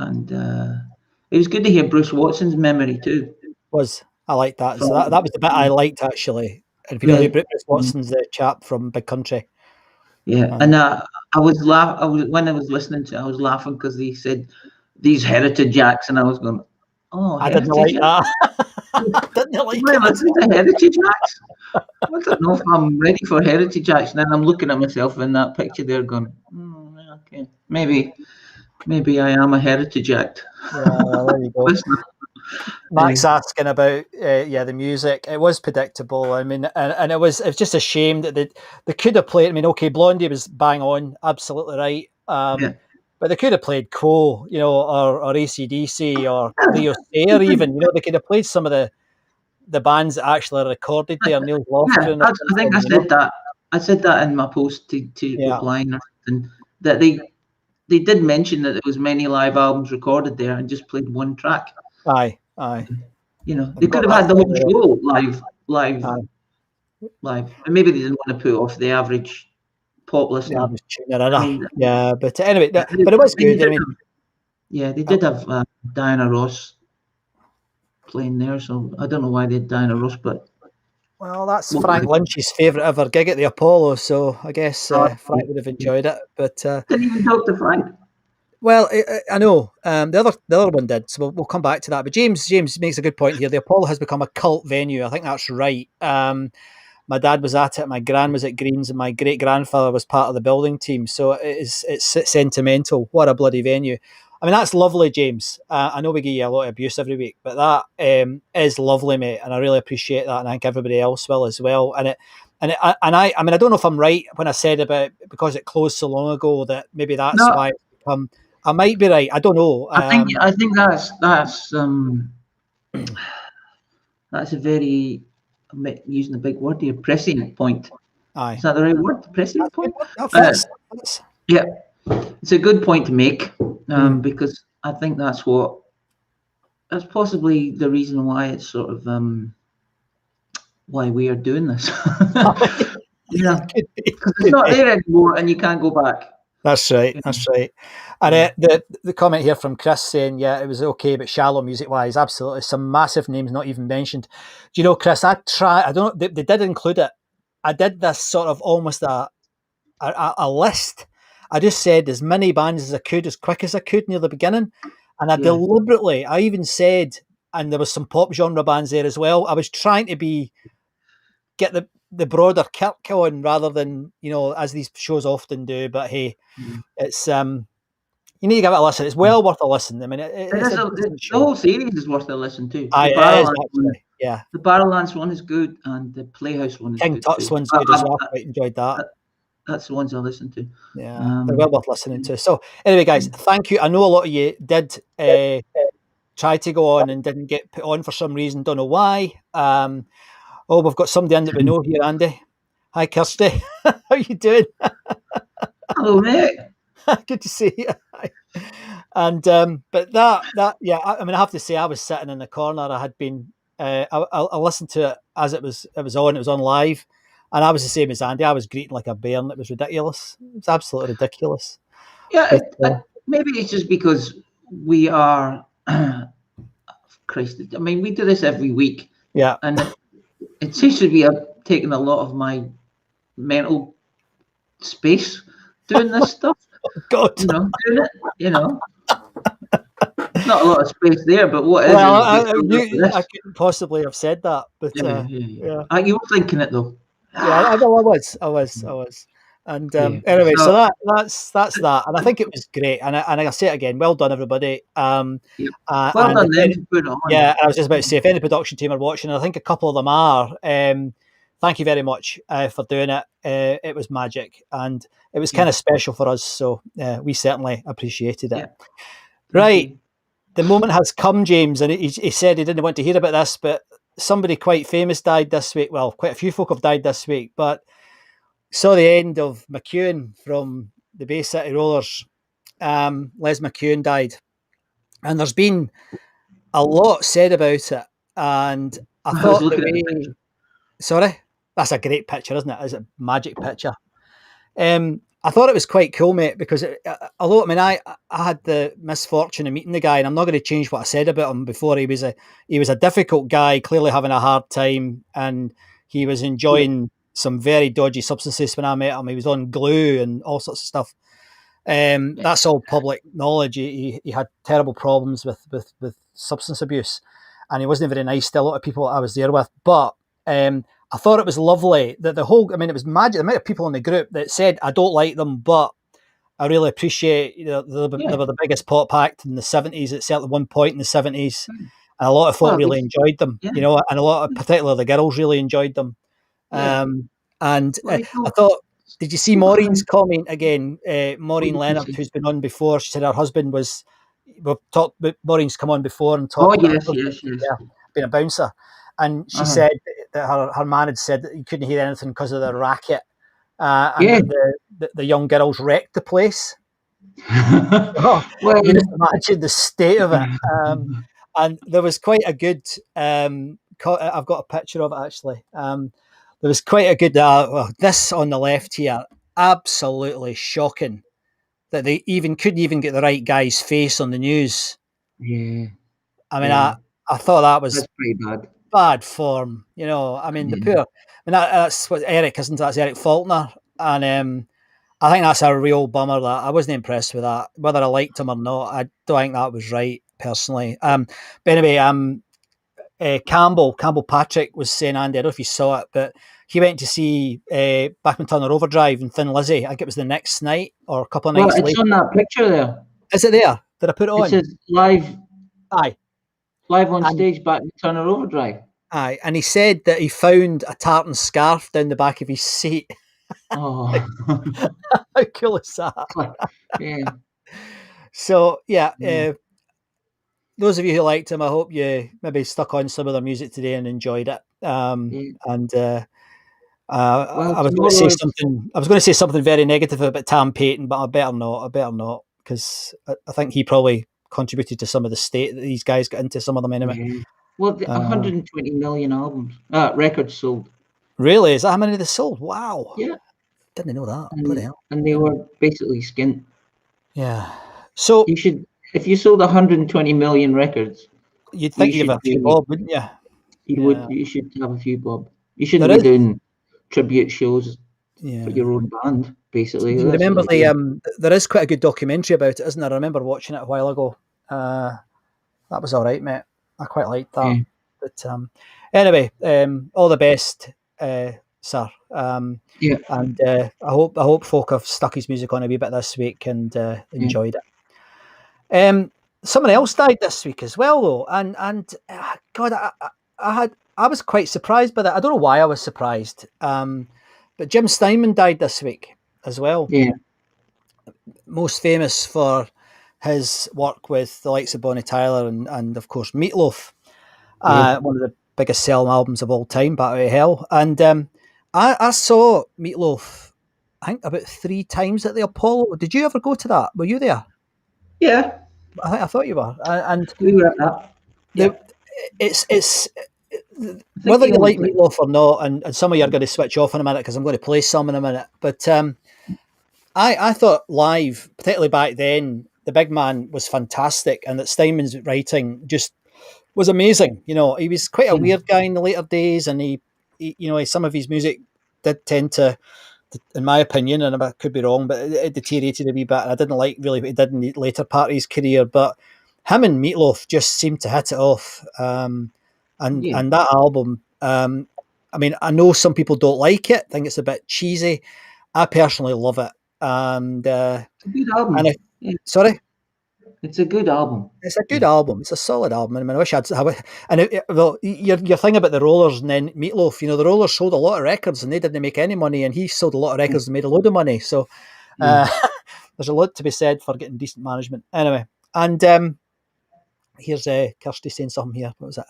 it was good to hear Bruce Watson's memory too. I liked that. So that was the bit I liked, actually. And if you know, Bruce Watson's the chap from Big Country. Yeah, and I was when I was listening to it, I was laughing because they said these heritage acts, and I was going, "Oh, I didn't like that." Didn't like that. Listen to heritage acts. I don't know if I'm ready for heritage acts. And then I'm looking at myself in that picture there, going, "Okay, maybe I am a heritage act." Yeah, there you go. Max asking about the music. It was predictable. I mean, and it was just a shame that they could have played. I mean, okay, Blondie was bang on, absolutely right. But they could have played Quo, you know, or AC/DC or Leo Sayer even. You know, they could have played some of the bands that actually recorded there. Neil Lofgren. I think I said that. I said that in my post to replying, and that they did mention that there was many live albums recorded there and just played one track. Aye. You know, they could have had the whole show live. And maybe they didn't want to put off the average pop listener. But anyway, but it was good. They did have Diana Ross playing there, so I don't know why they had Diana Ross, but well, that's Frank Lynch's favourite ever gig at the Apollo, so I guess Frank would have enjoyed it. But didn't even talk to Frank. Well, I know the other one did, so we'll come back to that. But James makes a good point here. The Apollo has become a cult venue. I think that's right. My dad was at it, my gran was at Greens, and my great grandfather was part of the building team. So it's sentimental. What a bloody venue! I mean, that's lovely, James. I know we give you a lot of abuse every week, but that is lovely, mate, and I really appreciate that, and I think everybody else will as well. I mean, I don't know if I'm right when I said about because it closed so long ago that maybe that's why it's become. I might be right. I don't know. I think that's a very, I'm using a big word here, prescient point. Aye. Is that the right word? Prescient point? Yeah. It's a good point to make because I think that's possibly the reason why it's sort of why we are doing this. Yeah, because it's not there anymore, and you can't go back. That's right. That's right. And the comment here from Chris saying, yeah, it was okay, but shallow music wise, absolutely. Some massive names not even mentioned. Do you know, Chris, I don't know, they did include it. I did this sort of almost a list. I just said as many bands as I could, as quick as I could near the beginning. And I deliberately, I even said, and there was some pop genre bands there as well. I was trying to get the broader kirk on rather than, as these shows often do. But hey, it's you need to give it a listen. It's well worth a listen. I mean, the whole series is worth a listen to. Yeah. The Barrowlands one is good, and the Playhouse one is King good. Tut's one's good as well. I quite enjoyed that. That's the ones I listened to. Yeah, they're well worth listening to. So anyway, guys, thank you. I know a lot of you did try to go on and didn't get put on for some reason. Don't know why. We've got somebody in that we know here, Andy. Hi, Kirsty. How you doing? Hello, mate. Good to see you. And but yeah, I mean, I have to say, I was sitting in the corner. I had been, I listened to it as it was on live, and I was the same as Andy. I was greeting like a bear, and it was ridiculous. It was absolutely ridiculous. Yeah, maybe it's just because we are, Christ. I mean, we do this every week. Yeah, and it seems to be taking a lot of my mental space doing this stuff. God, doing it. Not a lot of space there, but what is? Well, I couldn't possibly have said that, but yeah. You were thinking it though. Yeah, I was. And anyway, so that's that, and I think it was great. And I say it again, well done, everybody. Well done, then. Yeah, I was just about to say, if any production team are watching, and I think a couple of them are, thank you very much for doing it. It was magic, and it was kind of special for us, so we certainly appreciated it. Yeah. Right, the moment has come, James, and he said he didn't want to hear about this, but somebody quite famous died this week. Well, quite a few folk have died this week, but saw the end of McEwen from the Bay City Rollers. Les McEwen died, and there's been a lot said about it, and I thought sorry, that's a great picture, isn't it? It's a magic picture. I thought it was quite cool, mate, because although, I mean, I had the misfortune of meeting the guy, and I'm not going to change what I said about him before. He was a difficult guy, clearly having a hard time, and he was enjoying some very dodgy substances when I met him. He was on glue and all sorts of stuff. That's all public knowledge. He had terrible problems with substance abuse, and he wasn't very nice to a lot of people I was there with. But I thought it was lovely that it was magic. The amount of people in the group that said, I don't like them, but I really appreciate, they were the biggest pop act in the 70s at certainly one point in the 70s. And a lot of folk really enjoyed them, and a lot of, particularly the girls, really enjoyed them. I thought, did you see Maureen's comment again? Maureen Leonard, who's been on before, she said her husband we've talked about, Maureen's come on before and talked yes. Been a bouncer. And she said that her man had said that he couldn't hear anything because of the racket. And the young girls wrecked the place. You just imagine the state of it. And there was quite a good, I've got a picture of it actually. There was quite a good, this on the left here, absolutely shocking that they couldn't even get the right guy's face on the news. Yeah. I mean, I thought that's pretty bad. Bad form, I mean, the poor. I mean, that's what Eric, isn't it? That's Eric Faulkner, and I think that's a real bummer. That I wasn't impressed with that. Whether I liked him or not, I don't think that was right personally. But anyway, Campbell Patrick was saying, Andy, I don't know if you saw it, but he went to see Bachman Turner Overdrive and Thin Lizzy. I think it was the next night or a couple of nights later. It's on that picture there. Is it there? Did I put it on? It says live. Aye. Live on stage, back to Turner Overdrive. Aye, and he said that he found a tartan scarf down the back of his seat. Oh, how cool is that? Yeah. So those of you who liked him, I hope you maybe stuck on some of their music today and enjoyed it. I was going to say something. I was going to say something very negative about Tam Payton, but I better not, because I think he probably contributed to some of the state that these guys got into, some of them anyway. Well, 120 million albums, records sold. Really? Is that how many they sold? Wow. Yeah. Didn't know that. Bloody hell. And they were basically skint. Yeah. So you should, if you sold 120 million records, you'd think you'd have a few bob, wouldn't you? You should have a few bob. You shouldn't There be is- doing tribute shows Yeah. for your own band, basically. Do you That's remember what they do. there is quite a good documentary about it, isn't there? I remember watching it a while ago. That was all right, mate. I quite liked that. Yeah. But anyway, all the best, sir. Yeah. And I hope folk have stuck his music on a wee bit this week and enjoyed it. Someone else died this week as well, though, and God, I was quite surprised by that. I don't know why I was surprised, but Jim Steinman died this week as well. Yeah. Most famous for his work with the likes of Bonnie Tyler and of course Meatloaf, one of the biggest selling albums of all time, Battery of Hell. And I saw Meatloaf, I think about 3 times at the Apollo. Did you ever go to that? Were you there? Yeah. I thought you were. And We were at that. Yeah. it's whether you like Meatloaf or not, and some of you are going to switch off in a minute because I'm going to play some in a minute. But I thought live, particularly back then, the big man was fantastic, and that Steinman's writing just was amazing. You know, he was quite a weird guy in the later days, and he some of his music did tend to, in my opinion, and I could be wrong, but it deteriorated a wee bit. And I didn't like really what he did in the later part of his career, but him and Meatloaf just seemed to hit it off. And that album, I mean, I know some people don't like it, think it's a bit cheesy. I personally love it. And it's a good album. Sorry? It's a good album. It's a good album. It's a solid album. I mean, I wish I'd have it. And well, your thing about the Rollers and then Meatloaf, you know, the Rollers sold a lot of records and they didn't make any money, and he sold a lot of records and made a load of money. So there's a lot to be said for getting decent management. Anyway, and here's Kirsty saying something here. What was it?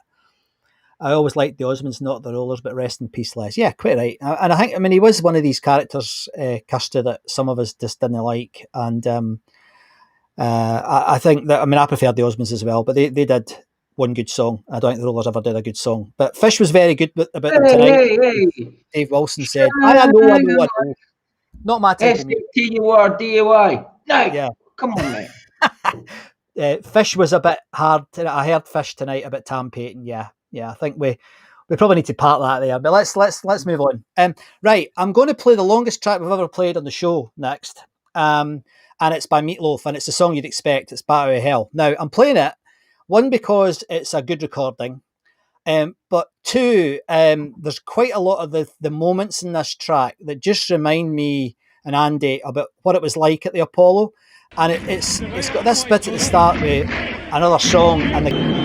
I always liked the Osmonds, not the Rollers, but rest in peace, Les. Yeah, quite right. And I mean, he was one of these characters, Kirsty, that some of us just didn't like. And I think that, I mean, I preferred the Osmonds as well, but they did one good song. I don't think the Rollers ever did a good song. But Fish was very good about them tonight. Hey. Dave Wilson said, I know. Not my type of music. STURDAY. No, yeah. Come on, mate. Fish was a bit hard. I heard Fish tonight about Tam Payton. Yeah, I think we probably need to part that there. But let's move on. Right, I'm going to play the longest track we've ever played on the show next. And it's by Meatloaf, and it's the song you'd expect. It's Battery of Hell. Now, I'm playing it, one, because it's a good recording, but two, there's quite a lot of the moments in this track that just remind me and Andy about what it was like at the Apollo. And it's got this bit at the start with another song, and the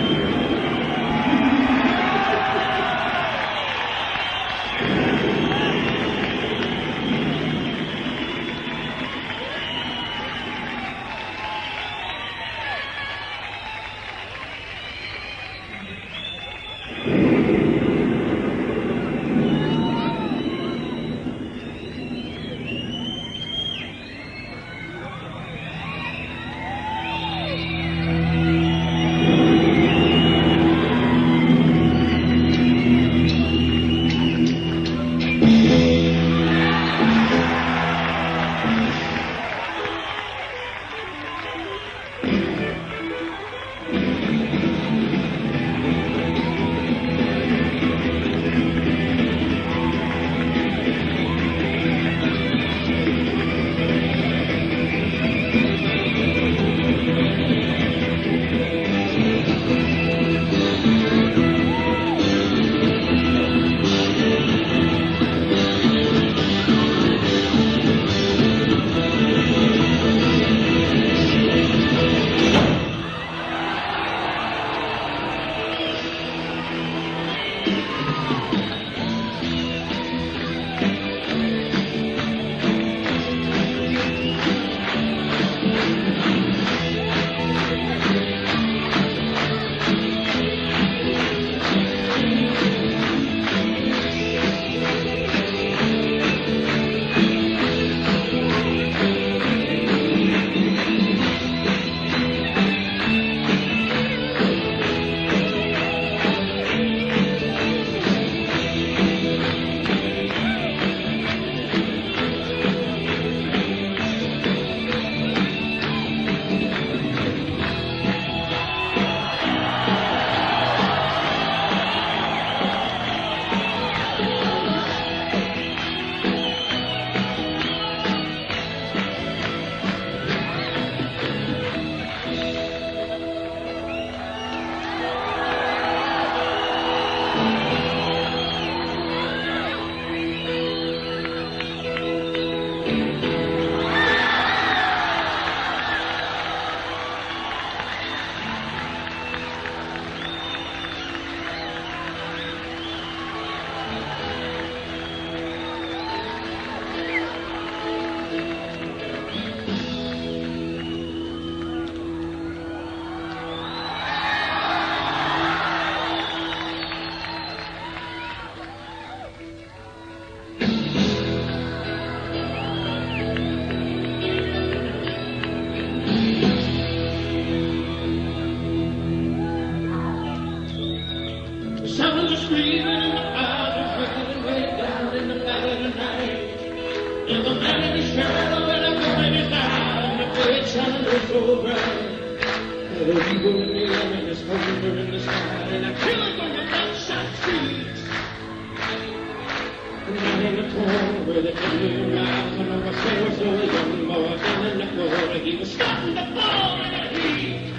He was starting to fall in a heat.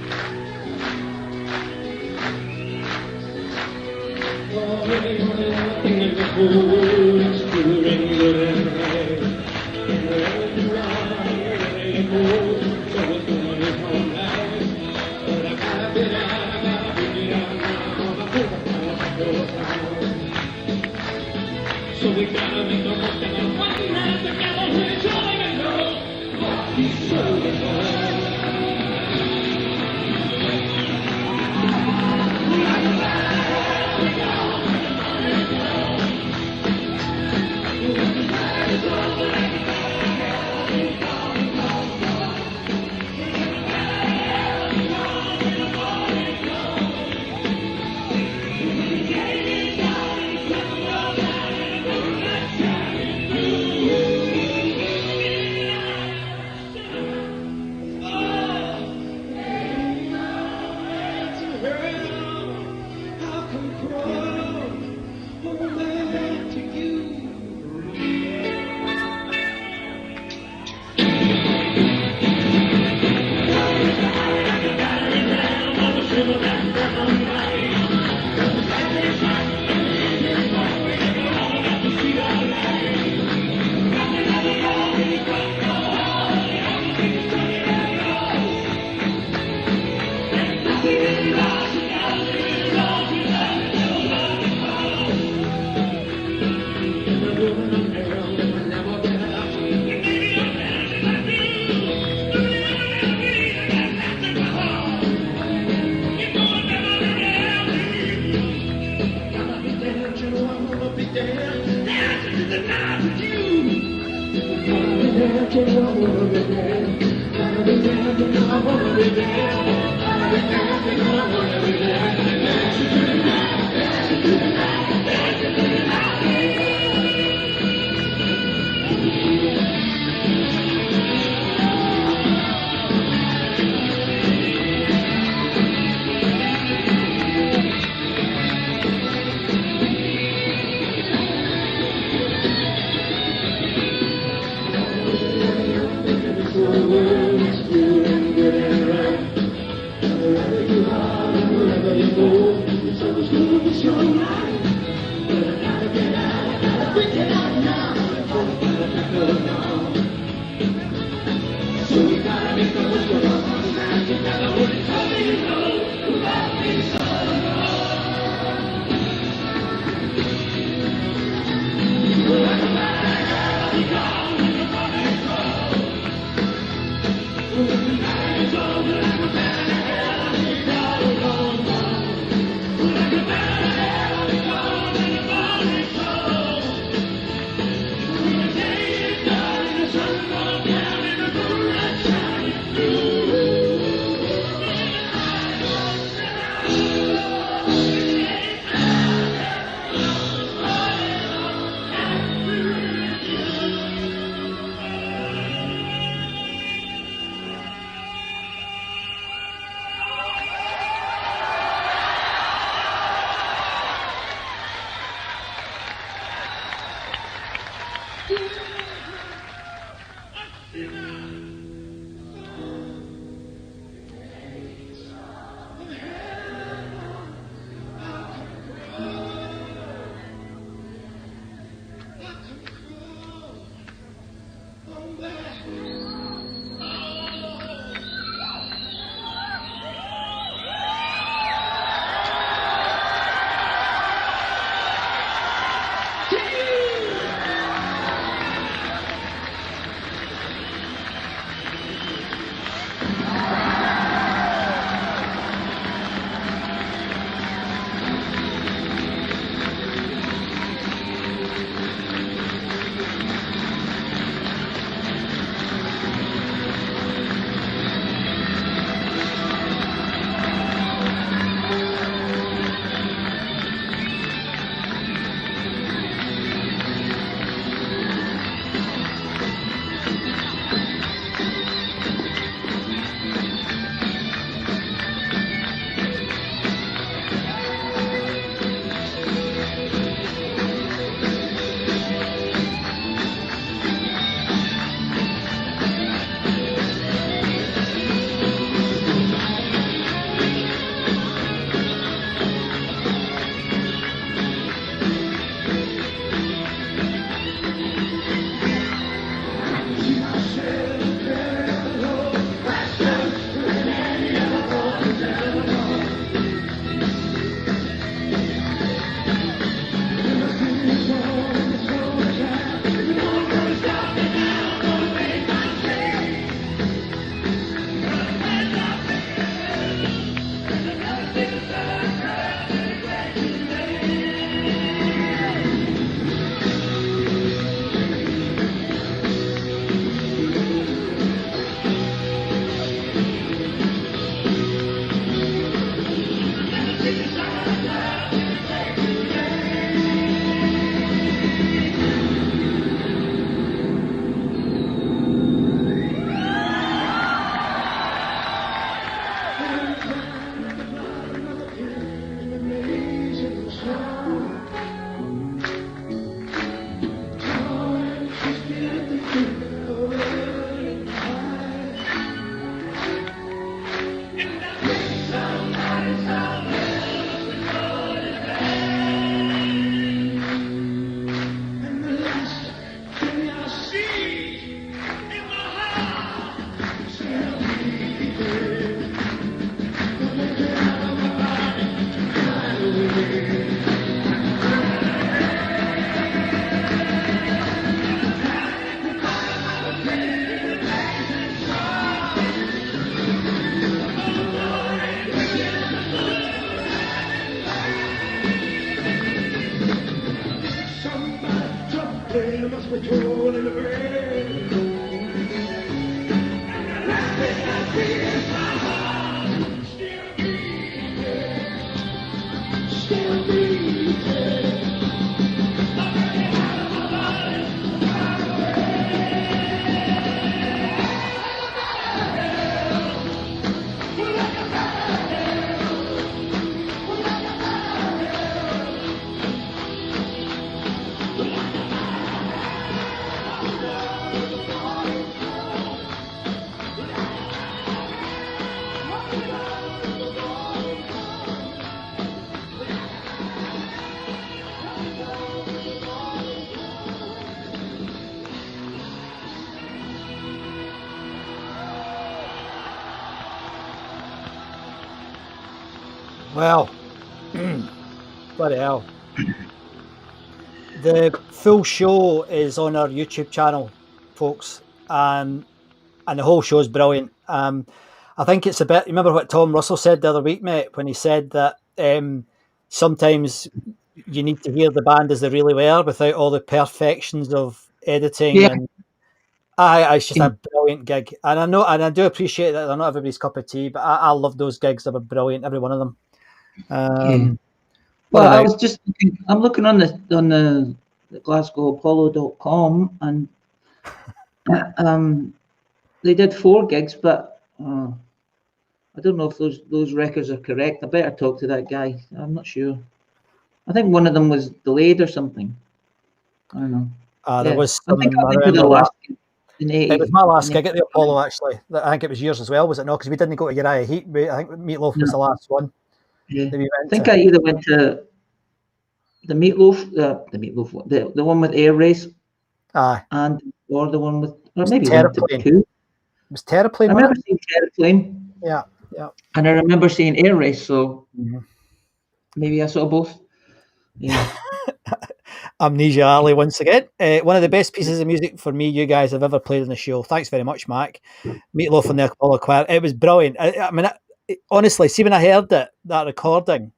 So we gotta make the most of it. One man together, we're trying to know what he's showing us. Well, bloody hell. The full show is on our YouTube channel, folks, and the whole show is brilliant. I think it's a bit. Remember what Tom Russell said the other week, mate, when he said that sometimes you need to hear the band as they really were without all the perfections of editing. Yeah. And it's just a brilliant gig, and I know, and I do appreciate that they're not everybody's cup of tea, but I love those gigs. They were brilliant, every one of them. Well, I was just looking, I'm looking on the GlasgowApollo.com, and they did 4 gigs, but I don't know if those records are correct. I better talk to that guy. I'm not sure. I think one of them was delayed or something. I don't know. There was some, I think I went to the last gig in 80. It was my last gig at the Apollo, actually. I think it was yours as well, was it not? Because we didn't go to Uriah Heep. I think Meatloaf was the last one. Yeah. I think I either went to the Meatloaf, the one with Air Race, or the one with, or maybe Terraplane. 2. It was Terraplane. I remember seeing Terraplane. Yeah. And I remember seeing Air Race, so maybe I saw both. Yeah. Amnesia Alley once again. One of the best pieces of music for me, you guys have ever played on the show. Thanks very much, Mac. Meatloaf and the Apollo Choir. It was brilliant. I mean, honestly, see, when I heard that recording,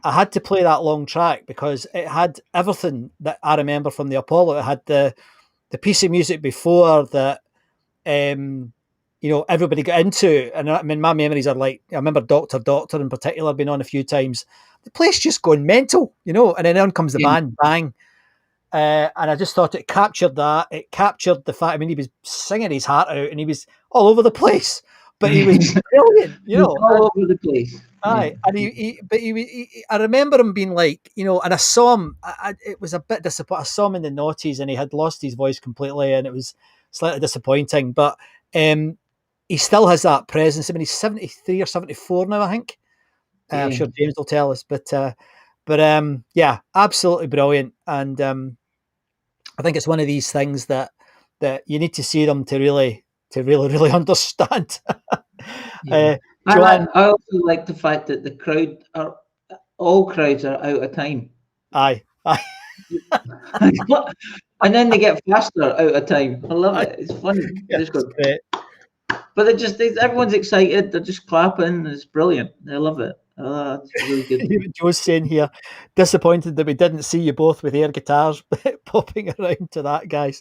I had to play that long track because it had everything that I remember from the Apollo. It had the piece of music before that, everybody got into. And I mean, my memories are like, I remember Doctor in particular being on a few times. The place just going mental, and then on comes the band, bang. And I just thought it captured that. It captured the fact, I mean, he was singing his heart out and he was all over the place, but he was brilliant, all over the place. Aye, and I remember him being like, and I saw him. It was a bit disappointing. I saw him in the noughties, and he had lost his voice completely, and it was slightly disappointing. But he still has that presence. I mean, he's 73 or 74 now, I think. I'm sure James will tell us, but yeah, absolutely brilliant. And I think it's one of these things that you need to see them to really understand. Joanne, I also like the fact that all crowds are out of time. Aye. And then they get faster out of time. I love it. It's funny. Yeah, it's great. But everyone's excited. They're just clapping. It's brilliant. I love it. It's really good. Joe's saying here, disappointed that we didn't see you both with air guitars popping around to that, guys.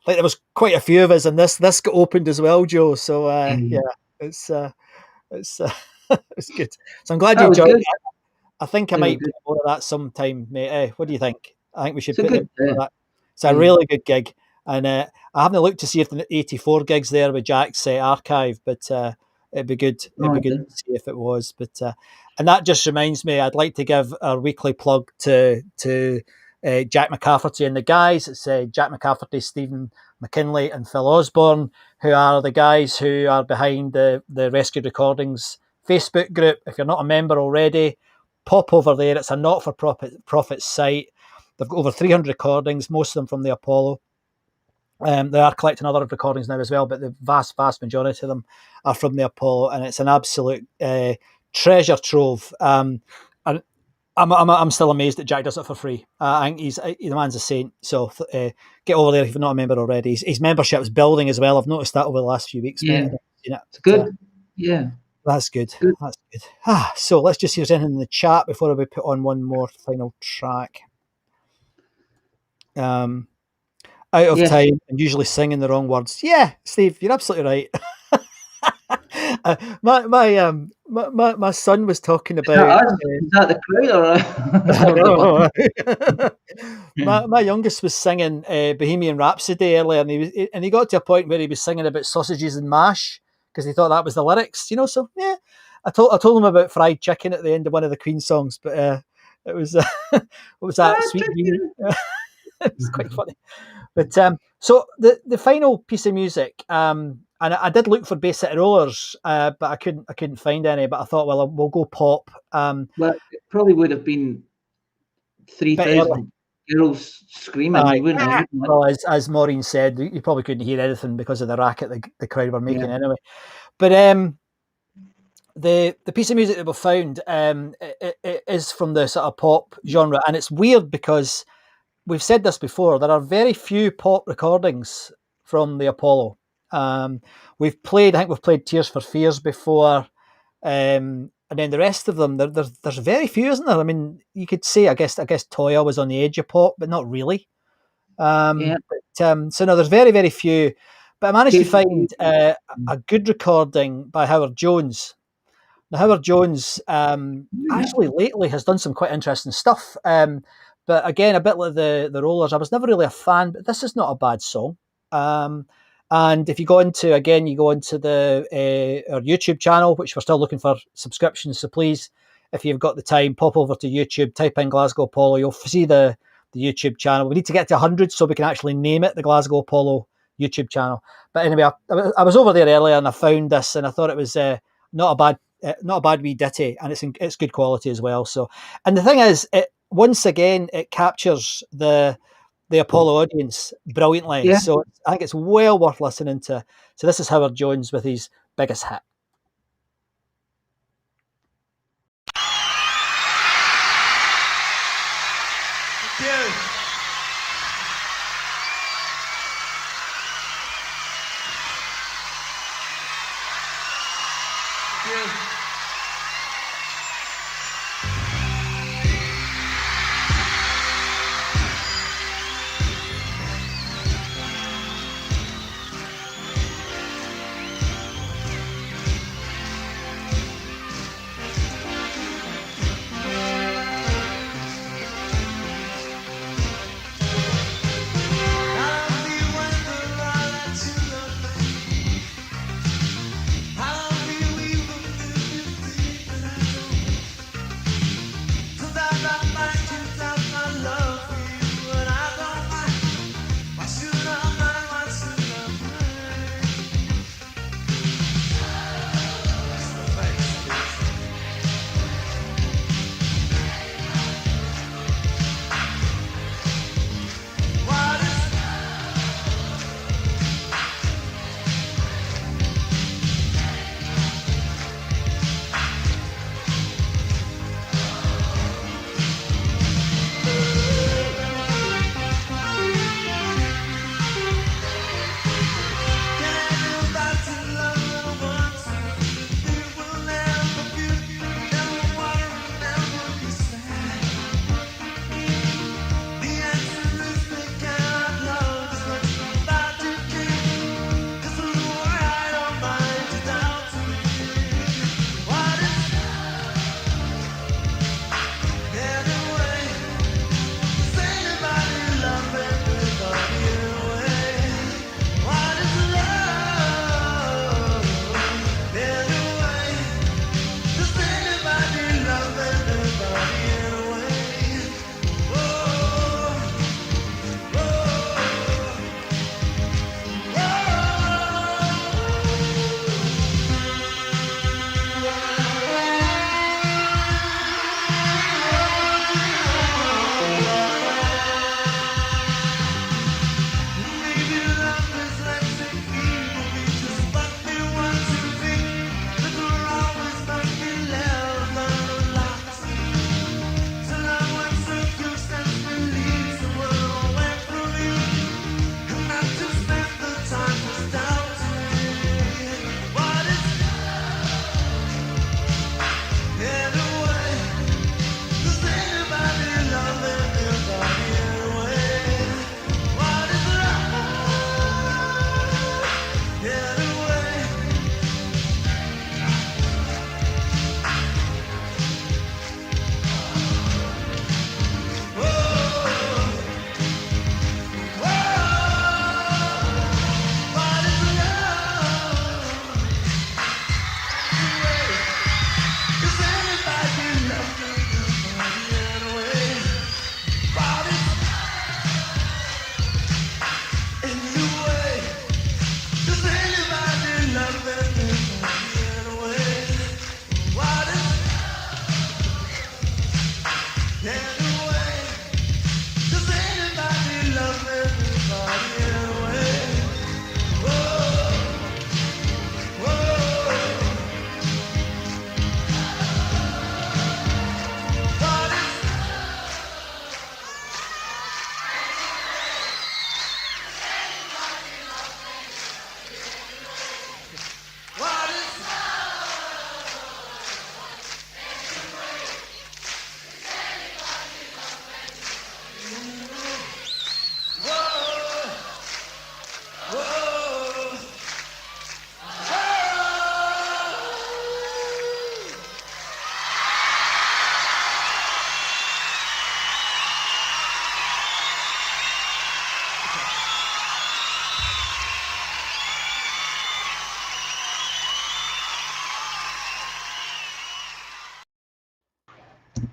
Like there was quite a few of us, and this got opened as well, Joe. So yeah, it's good. So I'm glad you enjoyed it. I think I might put more of that sometime, mate. What do you think? I think we should put that. It's a really good gig, and I haven't looked to see if the 84 gigs there with Jack's archive, but it'd be good. It'd be good to see if it was. But and that just reminds me, I'd like to give our weekly plug to Jack McCafferty and the guys. It's Jack McCafferty, Stephen McKinley, and Phil Osborne, who are the guys who are behind the Rescued Recordings Facebook group. If you're not a member already, pop over there. It's a not-for-profit site. They've got over 300 recordings, most of them from the Apollo. They are collecting other recordings now as well, but the vast majority of them are from the Apollo, and it's an absolute treasure trove. And I'm still amazed that Jack does it for free. I think the man's a saint. So get over there if you're not a member already. His membership is building as well. I've noticed that over the last few weeks. Yeah, it's good. Yeah. That's good. That's good. So let's just see if there's anything in the chat before we put on one more final track. out of Yes. time and usually singing the wrong words. Yeah, Steve, you're absolutely right. My son was talking about. Is that the crowd or? My youngest was singing Bohemian Rhapsody earlier, and he got to a point where he was singing about sausages and mash because he thought that was the lyrics, you know. So yeah, I told him about fried chicken at the end of one of the Queen songs, but it was what was that? Sweet Dreamy. It was quite funny. But so the final piece of music, and I did look for Bay City Rollers, but I couldn't find any. But I thought, well, we'll go pop. Well, it probably would have been 3,000 girls screaming. You wouldn't have. Well, as Maureen said, you probably couldn't hear anything because of the racket the crowd were making anyway. But the piece of music that we found it is from the sort of pop genre, and it's weird because we've said this before. There are very few pop recordings from the Apollo. I think we've played Tears for Fears before, and then the rest of them, there's very few, isn't there? I mean, you could say, I guess Toya was on the edge of pop, but not really. So no, there's very, very few. But I managed to find a good recording by Howard Jones. Now, Howard Jones actually lately has done some quite interesting stuff. But again, a bit like the Rollers, I was never really a fan, but this is not a bad song. And if you go into the our YouTube channel, which we're still looking for subscriptions, so please, if you've got the time, pop over to YouTube, type in Glasgow Apollo, you'll see the YouTube channel. We need to get to 100 so we can actually name it the Glasgow Apollo YouTube channel. But anyway, I was over there earlier and I found this, and I thought it was not a bad wee ditty, and it's good quality as well. So, and the thing is, once again, it captures the Apollo audience brilliantly. Yeah. So I think it's well worth listening to. So this is Howard Jones with his biggest hit. How do you even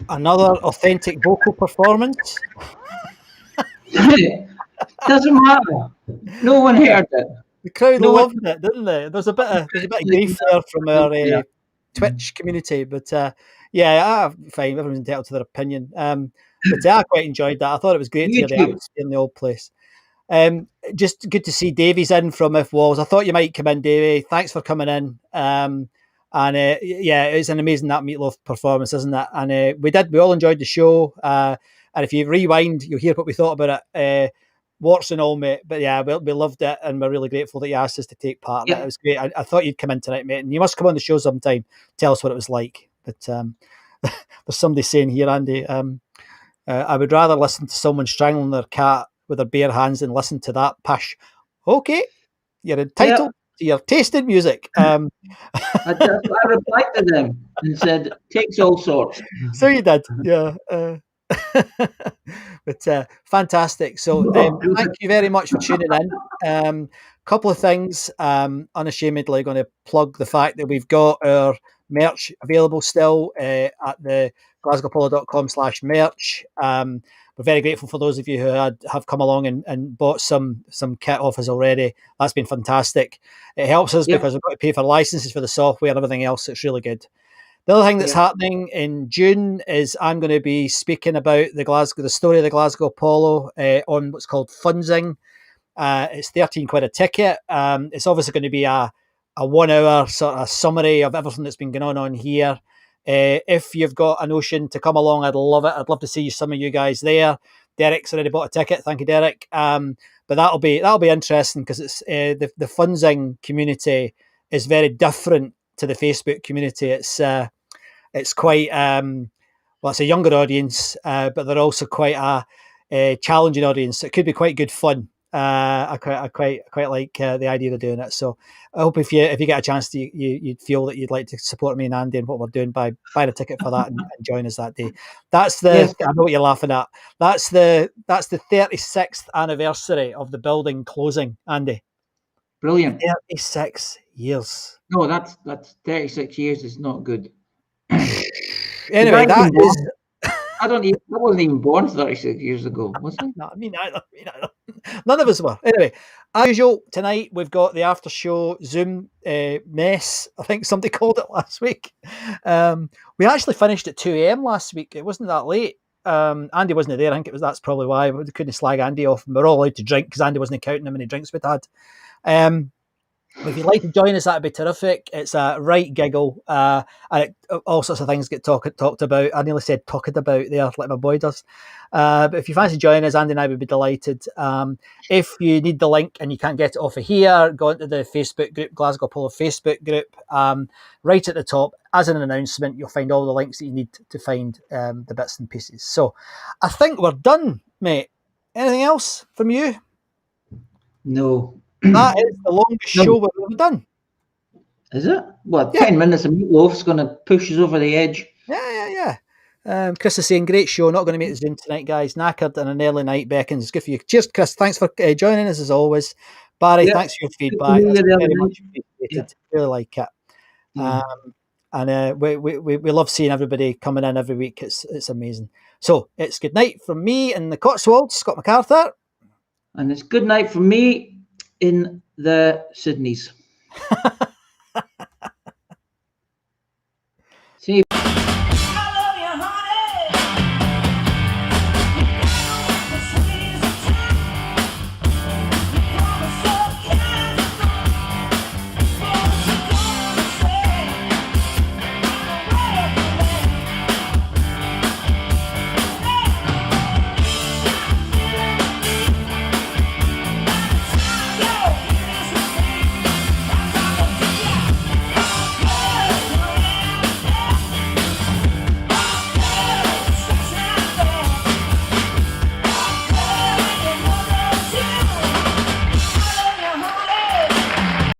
Another authentic vocal performance. Doesn't matter. No one heard it. The crowd No one- loved it, didn't they? There's a bit of grief there from our Twitch community, but fine. Everyone's entitled to their opinion. But I quite enjoyed that. I thought it was great to hear the YouTube. atmosphere in the old place. Just good to see Davy's in from If Walls. I thought you might come in, Davy. Thanks for coming in. It's an amazing that Meatloaf performance, isn't it? And we all enjoyed the show. And if you rewind, you'll hear what we thought about it. Warts and all, mate. But yeah, we loved it, and we're really grateful that you asked us to take part in it. It was great. I thought you'd come in tonight, mate, and you must come on the show sometime. Tell us what it was like. But there's somebody saying here, Andy, I would rather listen to someone strangling their cat with their bare hands than listen to that pish. Okay, you're entitled to your taste in music. I replied to them and said, "Takes all sorts." So you did, yeah. But fantastic. So thank you very much for tuning in. Couple of things. Unashamedly going to plug the fact that we've got our merch available still at the glasgowapollo.com/merch. We're very grateful for those of you who have come along and bought some kit off us already. That's been fantastic. It helps us because we've got to pay for licenses for the software and everything else. It's really good. The other thing that's happening in June is I'm going to be speaking about the story of the Glasgow Apollo on what's called Funzing. It's 13 quid a ticket. It's obviously going to be a 1 hour sort of summary of everything that's been going on here. If you've got a notion to come along, I'd love it. I'd love to see some of you guys there. Derek's already bought a ticket. Thank you, Derek. But that'll be interesting because it's the Funzing community is very different to the Facebook community. It's quite it's a younger audience, but they're also quite a challenging audience. It could be quite good fun. I quite like the idea of doing it. So I hope if you get a chance to you'd feel that you'd like to support me and Andy and what we're doing by buying a ticket for that and join us that day. That's I know what you're laughing at. That's the 36th anniversary of the building closing, Andy. Brilliant. 36 years. No, that's 36 years is not good. Anyway, I wasn't even born 36 years ago, was I? No, me neither. None of us were. Anyway, as usual, tonight we've got the after show Zoom mess. I think somebody called it last week. We actually finished at 2 a.m. last week. It wasn't that late. Andy wasn't there. I think that's probably why we couldn't slag Andy off. And we're all allowed to drink because Andy wasn't counting how many drinks we'd had. If you'd like to join us, that'd be terrific. It's a right giggle, and all sorts of things get talked about. I nearly said talked about there, like my boy does. But if you fancy joining us, Andy and I would be delighted. If you need the link and you can't get it off of here, go into the Facebook group, Glasgow Apollo Facebook group. Right at the top, as an announcement, you'll find all the links that you need to find the bits and pieces. So I think we're done, mate. Anything else from you? No. That is the longest show we've ever done. Is it? Well, 10 minutes of Meatloaf's going to push us over the edge. Yeah. Chris is saying, great show. Not going to make the Zoom tonight, guys. Knackered and an early night beckons. It's good for you. Cheers, Chris. Thanks for joining us as always. Barry, thanks for your feedback. That's very much appreciated. Really like it. And we love seeing everybody coming in every week. It's amazing. So it's good night from me in the Cotswolds, Scott MacArthur. And it's good night from me in the Sydneys.